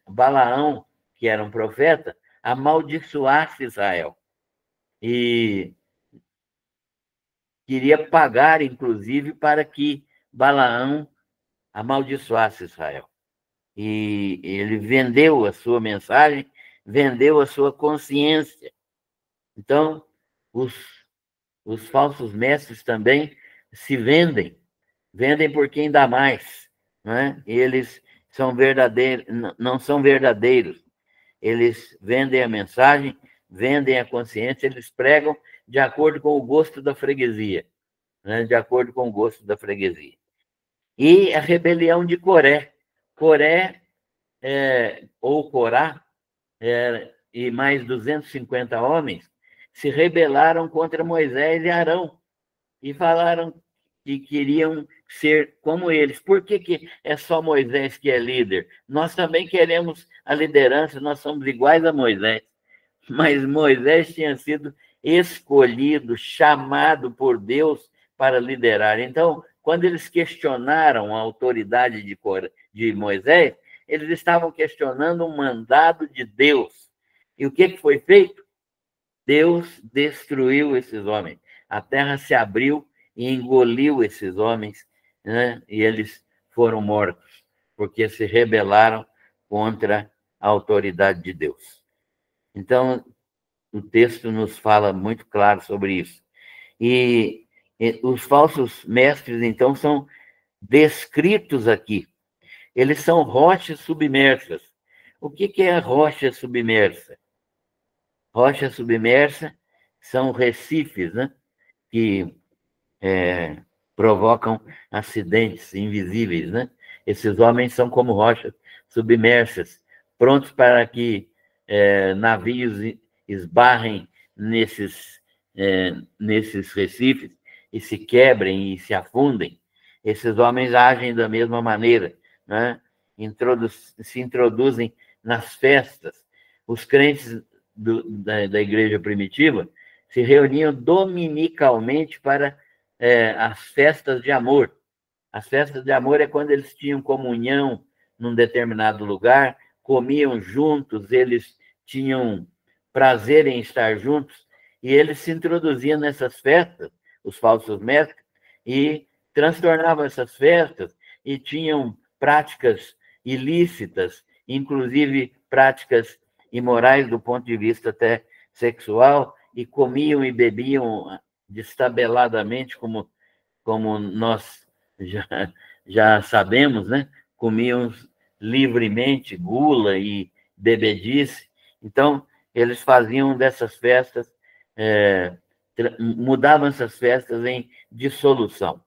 Speaker 1: Balaão, que era um profeta, amaldiçoasse Israel. E queria pagar, inclusive, para que Balaão amaldiçoasse Israel. E ele vendeu a sua mensagem, vendeu a sua consciência. Então, os falsos mestres também se vendem por quem dá mais, né? Eles são verdadeiros, não são verdadeiros. Eles vendem a mensagem, vendem a consciência, eles pregam de acordo com o gosto da freguesia, né? De acordo com o gosto da freguesia. E a rebelião de Coré. Coré, ou Corá, e mais 250 homens, se rebelaram contra Moisés e Arão, e falaram que queriam ser como eles. Por que é só Moisés que é líder? Nós também queremos a liderança, nós somos iguais a Moisés. Mas Moisés tinha sido escolhido, chamado por Deus para liderar. Então, quando eles questionaram a autoridade de Moisés, eles estavam questionando um mandado de Deus. E o que foi feito? Deus destruiu esses homens. A terra se abriu e engoliu esses homens, né? E eles foram mortos, porque se rebelaram contra a autoridade de Deus. Então, o texto nos fala muito claro sobre isso. E os falsos mestres, então, são descritos aqui. Eles são rochas submersas. O que é rocha submersa? Rocha submersa são recifes, né? Que provocam acidentes invisíveis, né? Esses homens são como rochas submersas, prontos para que navios esbarrem nesses recifes e se quebrem e se afundem. Esses homens agem da mesma maneira, né? Se introduzem nas festas. Os crentes da igreja primitiva se reuniam dominicalmente para as festas de amor. As festas de amor é quando eles tinham comunhão num determinado lugar, comiam juntos, eles tinham prazer em estar juntos, e eles se introduziam nessas festas, os falsos mestres, e transtornavam essas festas, e tinham práticas ilícitas, inclusive práticas imorais do ponto de vista até sexual, e comiam e bebiam destabeladamente, como nós já sabemos, né? Comiam livremente gula e bebedice. Então, eles faziam dessas festas, mudavam essas festas em dissolução.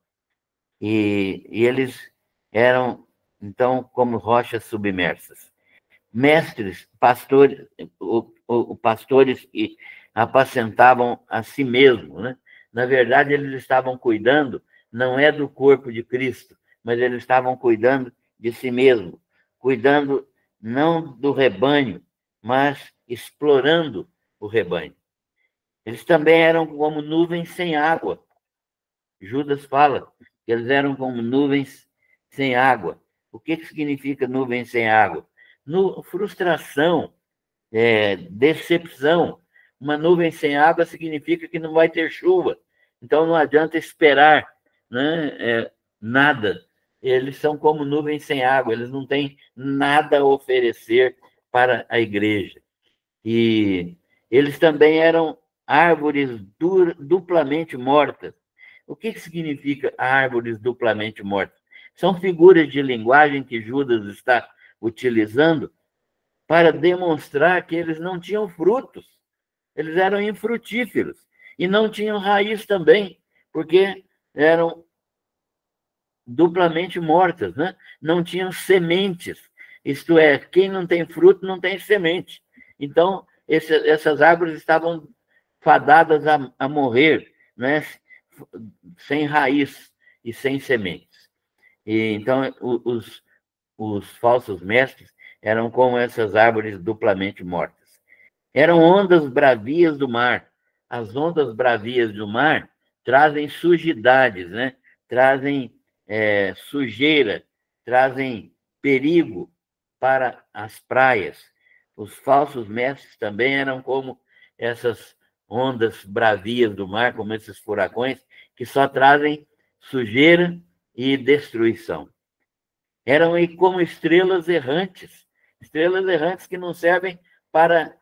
Speaker 1: E eles eram, então, como rochas submersas. Mestres, pastores, pastores que apacentavam a si mesmos, né? Na verdade, eles estavam cuidando, não é do corpo de Cristo, mas eles estavam cuidando de si mesmos, cuidando não do rebanho, mas explorando o rebanho. Eles também eram como nuvens sem água. Judas fala que eles eram como nuvens sem água. O que significa nuvens sem água? Frustração, decepção. Uma nuvem sem água significa que não vai ter chuva. Então, não adianta esperar, né, nada. Eles são como nuvens sem água. Eles não têm nada a oferecer para a igreja. E eles também eram árvores duplamente mortas. O que significa árvores duplamente mortas? São figuras de linguagem que Judas está utilizando para demonstrar que eles não tinham frutos. Eles eram infrutíferos e não tinham raiz também, porque eram duplamente mortas, né? Não tinham sementes, isto é, quem não tem fruto não tem semente. Então, essas árvores estavam fadadas a morrer, né? Sem raiz e sem sementes. E, então, os falsos mestres eram como essas árvores duplamente mortas. Eram ondas bravias do mar. As ondas bravias do mar trazem sujidades, né? Trazem sujeira, trazem perigo para as praias. Os falsos mestres também eram como essas ondas bravias do mar, como esses furacões, que só trazem sujeira e destruição. Eram como estrelas errantes que não servem para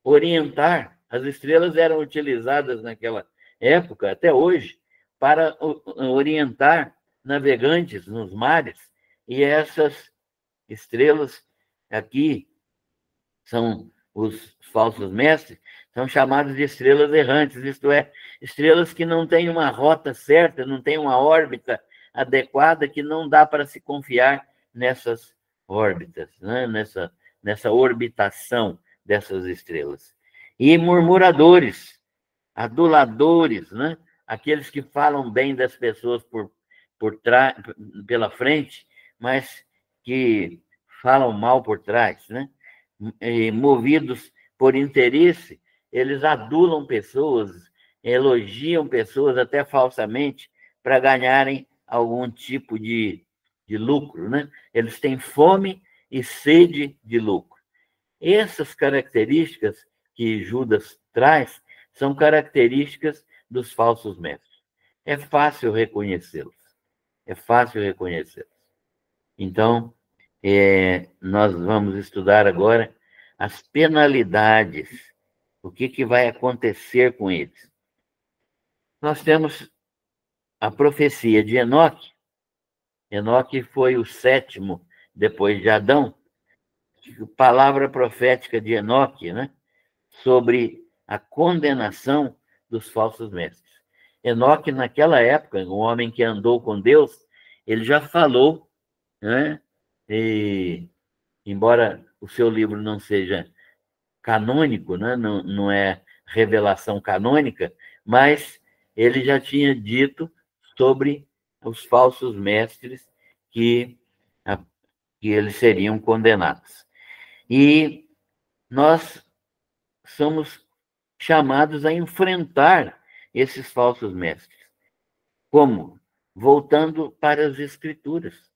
Speaker 1: orientar. As estrelas eram utilizadas naquela época, até hoje, para orientar navegantes nos mares, e essas estrelas aqui são os falsos mestres, são chamados de estrelas errantes, isto é, estrelas que não têm uma rota certa, não têm uma órbita adequada, que não dá para se confiar nessas órbitas, né? nessa orbitação dessas estrelas. E murmuradores, aduladores, né? Aqueles que falam bem das pessoas pela frente, mas que falam mal por trás, né? E movidos por interesse, eles adulam pessoas, elogiam pessoas até falsamente para ganharem algum tipo de lucro, né? Eles têm fome e sede de lucro. Essas características que Judas traz são características dos falsos mestres. É fácil reconhecê-los. É fácil reconhecê-los. Então, nós vamos estudar agora as penalidades, o que vai acontecer com eles. Nós temos a profecia de Enoque. Enoque foi o 7º depois de Adão. Palavra profética de Enoque, né? Sobre a condenação dos falsos mestres. Enoque, naquela época, um homem que andou com Deus, ele já falou, né? E, embora o seu livro não seja canônico, né? Não é revelação canônica, mas ele já tinha dito sobre os falsos mestres que eles seriam condenados. E nós somos chamados a enfrentar esses falsos mestres. Como? Voltando para as Escrituras.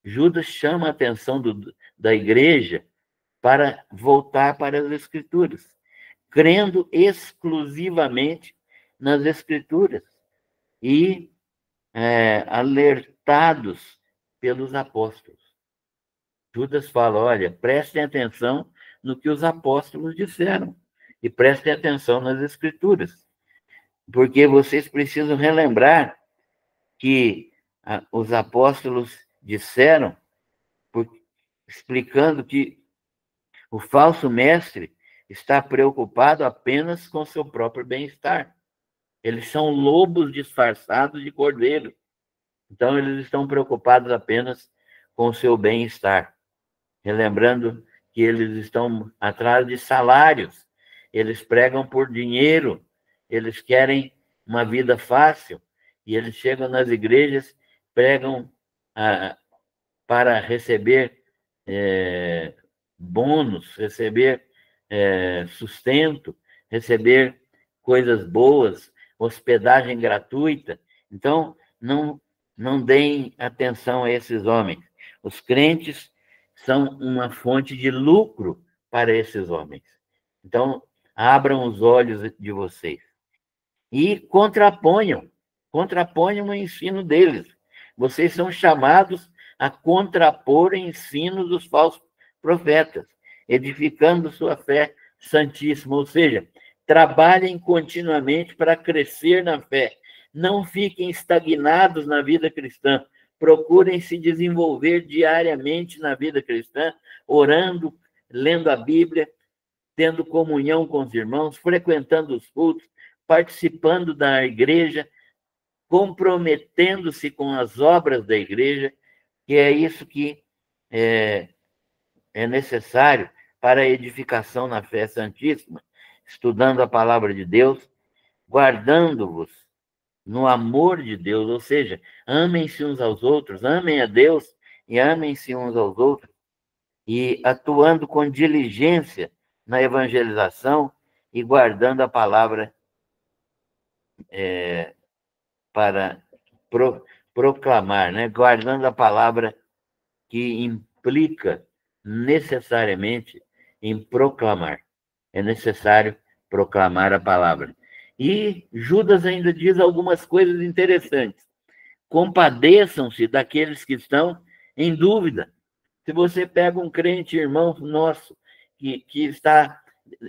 Speaker 1: Judas chama a atenção da igreja para voltar para as Escrituras, crendo exclusivamente nas Escrituras e alertados pelos apóstolos. Judas fala, olha, prestem atenção no que os apóstolos disseram e prestem atenção nas Escrituras, porque vocês precisam relembrar que os apóstolos disseram, explicando que o falso mestre está preocupado apenas com seu próprio bem-estar. Eles são lobos disfarçados de cordeiro. Então, eles estão preocupados apenas com o seu bem-estar. Relembrando que eles estão atrás de salários, eles pregam por dinheiro, eles querem uma vida fácil, e eles chegam nas igrejas, pregam para receber bônus, receber sustento, receber coisas boas, hospedagem gratuita. Então, não deem atenção a esses homens. Os crentes são uma fonte de lucro para esses homens. Então, abram os olhos de vocês. E contraponham o ensino deles. Vocês são chamados a contrapor o ensino dos falsos profetas, edificando sua fé santíssima. Ou seja, trabalhem continuamente para crescer na fé. Não fiquem estagnados na vida cristã. Procurem se desenvolver diariamente na vida cristã, orando, lendo a Bíblia, tendo comunhão com os irmãos, frequentando os cultos, participando da igreja, comprometendo-se com as obras da igreja, que é isso que é necessário para a edificação na fé santíssima, estudando a palavra de Deus, guardando-vos no amor de Deus, ou seja, amem-se uns aos outros, amem a Deus e amem-se uns aos outros, e atuando com diligência na evangelização e guardando a palavra para proclamar, né? Guardando a palavra que implica necessariamente em proclamar. É necessário proclamar a palavra. E Judas ainda diz algumas coisas interessantes. Compadeçam-se daqueles que estão em dúvida. Se você pega um crente, irmão nosso, que está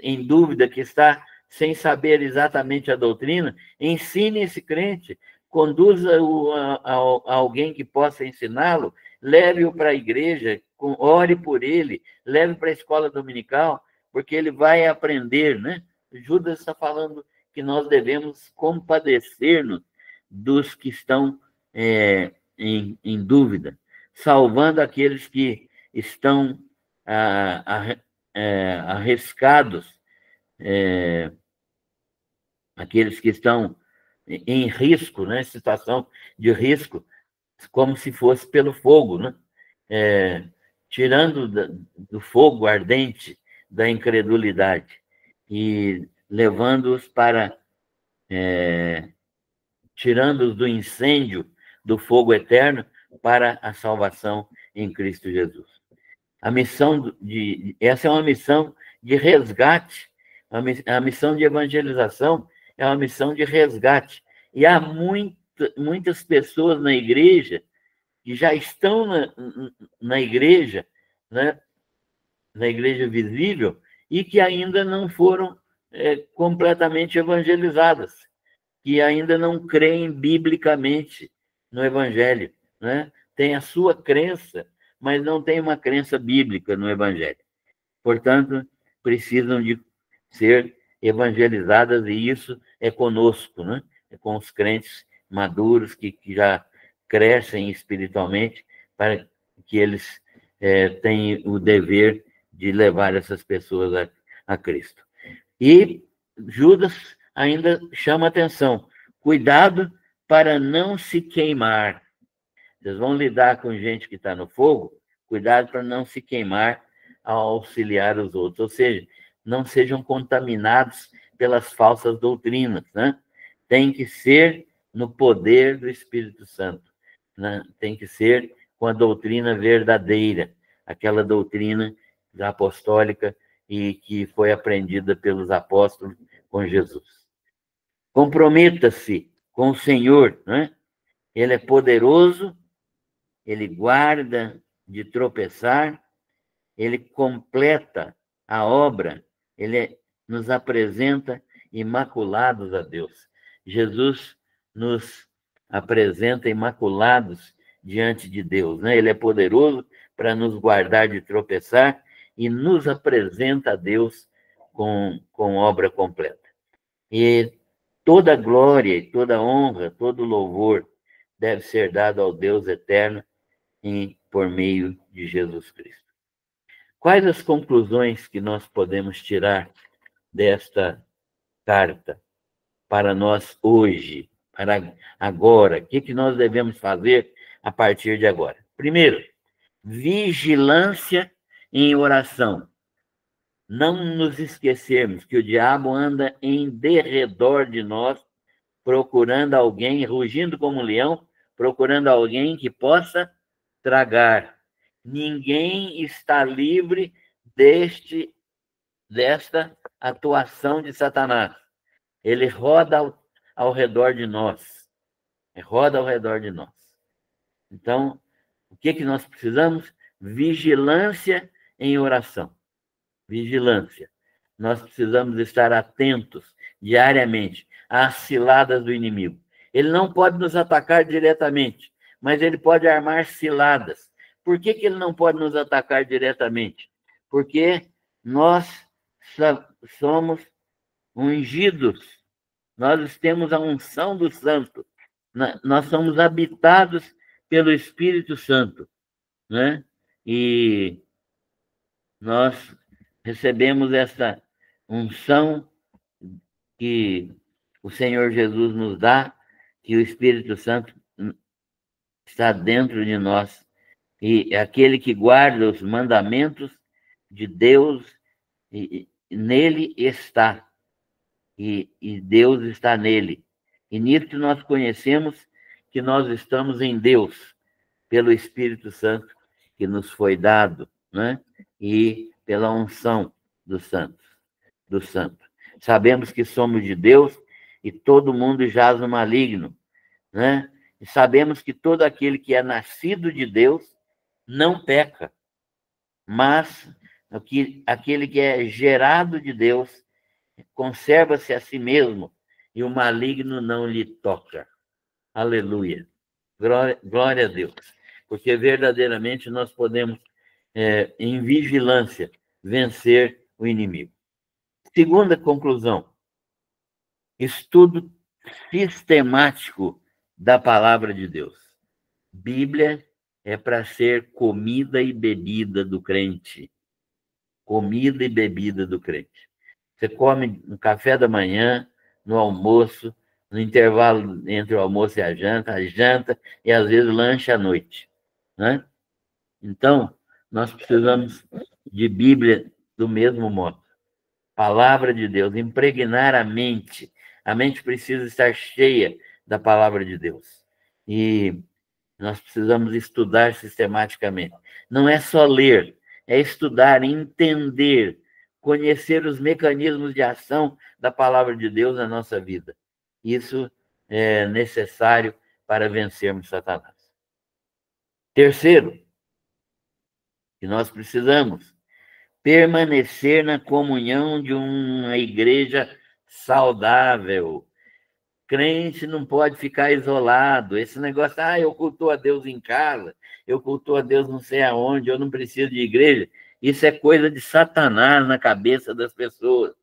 Speaker 1: em dúvida, que está sem saber exatamente a doutrina, ensine esse crente, conduza-o a alguém que possa ensiná-lo, leve-o para a igreja, ore por ele, leve para a escola dominical, porque ele vai aprender, né? Judas está falando que nós devemos compadecer-nos dos que estão em dúvida, salvando aqueles que estão arriscados, aqueles que estão em risco, né? Situação de risco, como se fosse pelo fogo, né? Tirando do fogo ardente da incredulidade e levando-os para, tirando-os do incêndio do fogo eterno para a salvação em Cristo Jesus. Essa é uma missão de resgate, a missão de evangelização é uma missão de resgate. E há muitas pessoas na igreja que já estão na igreja, né? Na igreja visível, e que ainda não foram completamente evangelizadas, que ainda não creem biblicamente no Evangelho, né? Tem a sua crença, mas não tem uma crença bíblica no Evangelho. Portanto, precisam de ser evangelizadas, e isso é conosco, né? É com os crentes maduros que já crescem espiritualmente, para que eles tenham o dever de levar essas pessoas a Cristo. E Judas ainda chama atenção: cuidado para não se queimar. Vocês vão lidar com gente que está no fogo, cuidado para não se queimar ao auxiliar os outros, ou seja, não sejam contaminados pelas falsas doutrinas, né? Tem que ser no poder do Espírito Santo, né? Tem que ser com a doutrina verdadeira, aquela doutrina apostólica e que foi aprendida pelos apóstolos com Jesus. Comprometa-se com o Senhor, né? Ele é poderoso, ele guarda de tropeçar, ele completa a obra, ele nos apresenta imaculados a Deus. Jesus nos apresenta imaculados diante de Deus, né? Ele é poderoso para nos guardar de tropeçar e nos apresenta a Deus com obra completa. E toda glória, toda honra, todo louvor deve ser dado ao Deus eterno por meio de Jesus Cristo. Quais as conclusões que nós podemos tirar desta carta para nós hoje, para agora? O que nós devemos fazer a partir de agora? Primeiro, vigilância em oração. Não nos esquecermos que o diabo anda em derredor de nós, procurando alguém, rugindo como um leão, procurando alguém que possa tragar. Ninguém está livre desta atuação de Satanás. Ele roda ao redor de nós. Roda ao redor de nós. Então, o que nós precisamos? Vigilância em oração. Vigilância. Nós precisamos estar atentos diariamente às ciladas do inimigo. Ele não pode nos atacar diretamente, mas ele pode armar ciladas. Por que ele não pode nos atacar diretamente? Porque nós somos ungidos, nós temos a unção do Santo, nós somos habitados pelo Espírito Santo, né? e nós recebemos essa unção que o Senhor Jesus nos dá, que o Espírito Santo está dentro de nós. E aquele que guarda os mandamentos de Deus, nele está. E Deus está nele. E nisso nós conhecemos que nós estamos em Deus, pelo Espírito Santo que nos foi dado, né? E pela unção do Santo. Sabemos que somos de Deus e todo mundo jaz no maligno, né? E sabemos que todo aquele que é nascido de Deus não peca, mas aquele que é gerado de Deus conserva-se a si mesmo e o maligno não lhe toca. Aleluia. Glória a Deus. Porque verdadeiramente nós podemos, em vigilância, vencer o inimigo. Segunda conclusão. Estudo sistemático da palavra de Deus. Bíblia é para ser comida e bebida do crente. Comida e bebida do crente. Você come no café da manhã, no almoço, no intervalo entre o almoço e a janta e às vezes lanche à noite, né? Então, nós precisamos de Bíblia do mesmo modo. Palavra de Deus, impregnar a mente. A mente precisa estar cheia da palavra de Deus. E nós precisamos estudar sistematicamente. Não é só ler, é estudar, entender, conhecer os mecanismos de ação da palavra de Deus na nossa vida. Isso é necessário para vencermos Satanás. Terceiro, que nós precisamos permanecer na comunhão de uma igreja saudável. Crente não pode ficar isolado. Esse negócio, eu cultuo a Deus em casa, eu cultuo a Deus não sei aonde, eu não preciso de igreja. Isso é coisa de Satanás na cabeça das pessoas.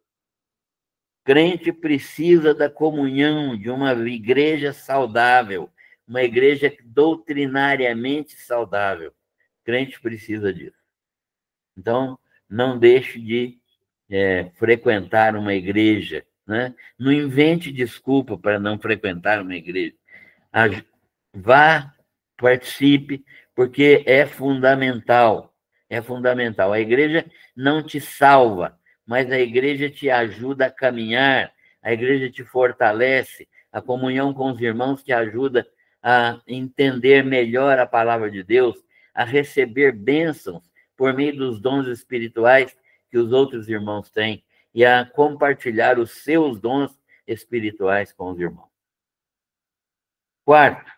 Speaker 1: Crente precisa da comunhão de uma igreja saudável, uma igreja doutrinariamente saudável. Crente precisa disso. Então, não deixe de frequentar uma igreja, né? Não invente desculpa para não frequentar uma igreja. Vá, participe, porque é fundamental. É fundamental. A igreja não te salva, mas a igreja te ajuda a caminhar, a igreja te fortalece, a comunhão com os irmãos te ajuda a entender melhor a palavra de Deus, a receber bênçãos por meio dos dons espirituais que os outros irmãos têm e a compartilhar os seus dons espirituais com os irmãos. Quarto,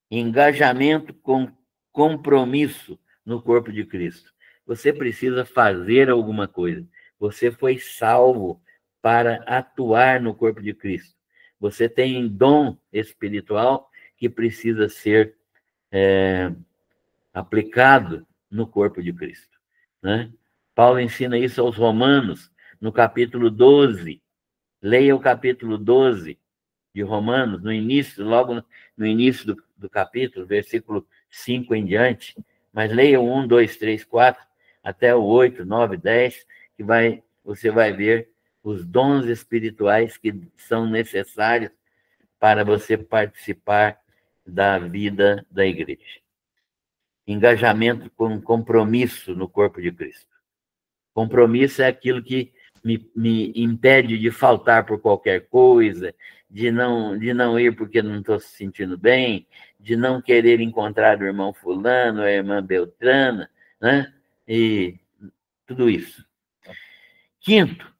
Speaker 1: engajamento com compromisso no corpo de Cristo. Você precisa fazer alguma coisa. Você foi salvo para atuar no corpo de Cristo. Você tem dom espiritual que precisa ser aplicado no corpo de Cristo, né? Paulo ensina isso aos Romanos, no capítulo 12. Leia o capítulo 12 de Romanos, logo no início do capítulo, versículo 5 em diante. Mas leia o 1, 2, 3, 4, até o 8, 9, 10, que você vai ver os dons espirituais que são necessários para você participar da vida da igreja. Engajamento com compromisso no corpo de Cristo. Compromisso é aquilo que me impede de faltar por qualquer coisa, de não ir porque não estou se sentindo bem, de não querer encontrar o irmão fulano, a irmã Beltrana, né? E tudo isso. Quinto,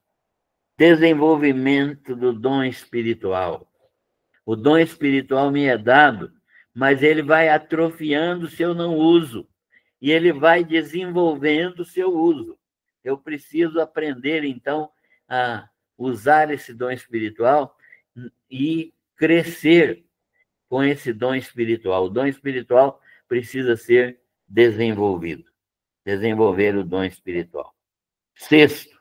Speaker 1: desenvolvimento do dom espiritual. O dom espiritual me é dado, mas ele vai atrofiando se eu não uso, e ele vai desenvolvendo se eu uso. Eu preciso aprender, então, a usar esse dom espiritual e crescer com esse dom espiritual. O dom espiritual precisa ser desenvolvido. Desenvolver o dom espiritual. Sexto,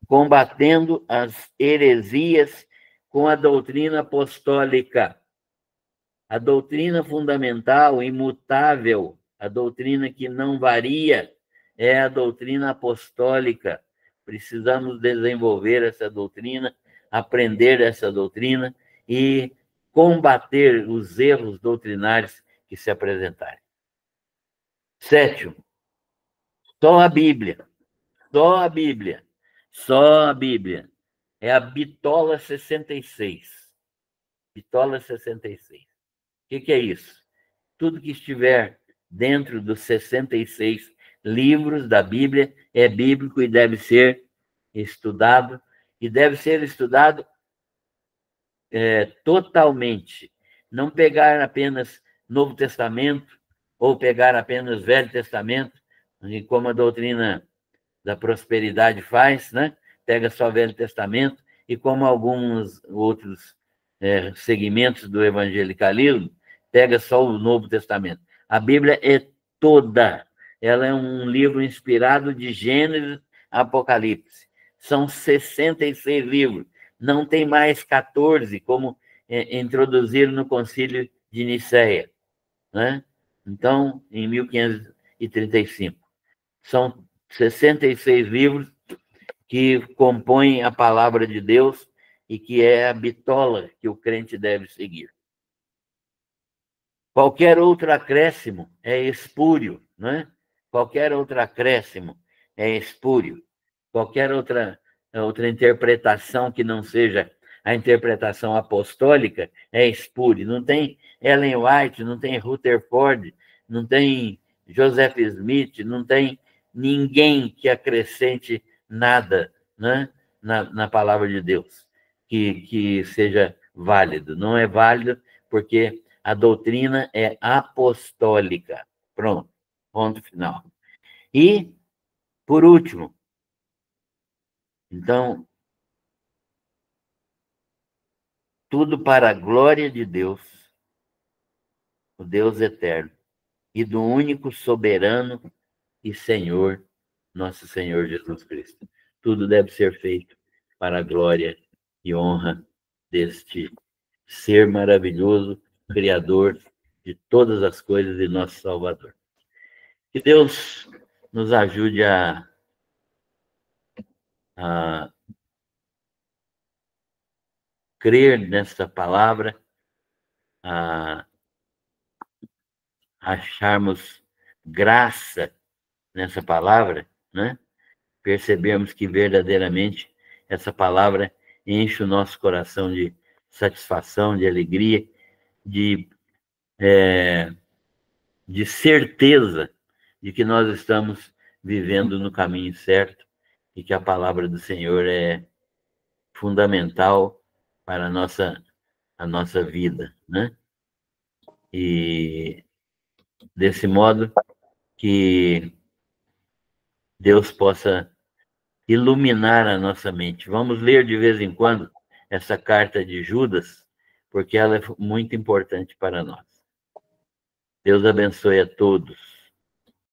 Speaker 1: combatendo as heresias com a doutrina apostólica. A doutrina fundamental, imutável A doutrina que não varia é a doutrina apostólica. Precisamos desenvolver essa doutrina, aprender essa doutrina e combater os erros doutrinários que se apresentarem. 7. Só a Bíblia. Só a Bíblia. Só a Bíblia. É a Bitola 66. Bitola 66. O que é isso? Tudo que estiver dentro dos 66 livros da Bíblia é bíblico e deve ser estudado. E deve ser estudado totalmente. Não pegar apenas Novo Testamento ou pegar apenas Velho Testamento, como a doutrina da prosperidade faz, né? Pega só o Velho Testamento, e como alguns outros segmentos do evangelicalismo, pega só o Novo Testamento. A Bíblia é toda. Ela é um livro inspirado de Gênesis a Apocalipse. São 66 livros. Não tem mais 14, como introduziram no Concílio de Nicéia, né? Então, em 1535. São 66 livros que compõem a palavra de Deus e que é a bitola que o crente deve seguir. Qualquer outro acréscimo é espúrio, né? Qualquer outro acréscimo é espúrio. Qualquer outra interpretação que não seja a interpretação apostólica é espúrio. Não tem Ellen White, não tem Rutherford, não tem Joseph Smith, não tem ninguém que acrescente nada, né, na palavra de Deus que seja válido. Não é válido porque a doutrina é apostólica. Pronto, ponto final. E, por último, então, tudo para a glória de Deus, o Deus eterno, e do único soberano e Senhor, nosso Senhor Jesus Cristo. Tudo deve ser feito para a glória e honra deste ser maravilhoso, Criador de todas as coisas e nosso Salvador. Que Deus nos ajude a crer nessa palavra, a acharmos graça nessa palavra, né? Percebemos que verdadeiramente essa palavra enche o nosso coração de satisfação, de alegria, de certeza de que nós estamos vivendo no caminho certo e que a palavra do Senhor é fundamental para a nossa vida, né? E desse modo que Deus possa iluminar a nossa mente. Vamos ler de vez em quando essa carta de Judas, porque ela é muito importante para nós. Deus abençoe a todos.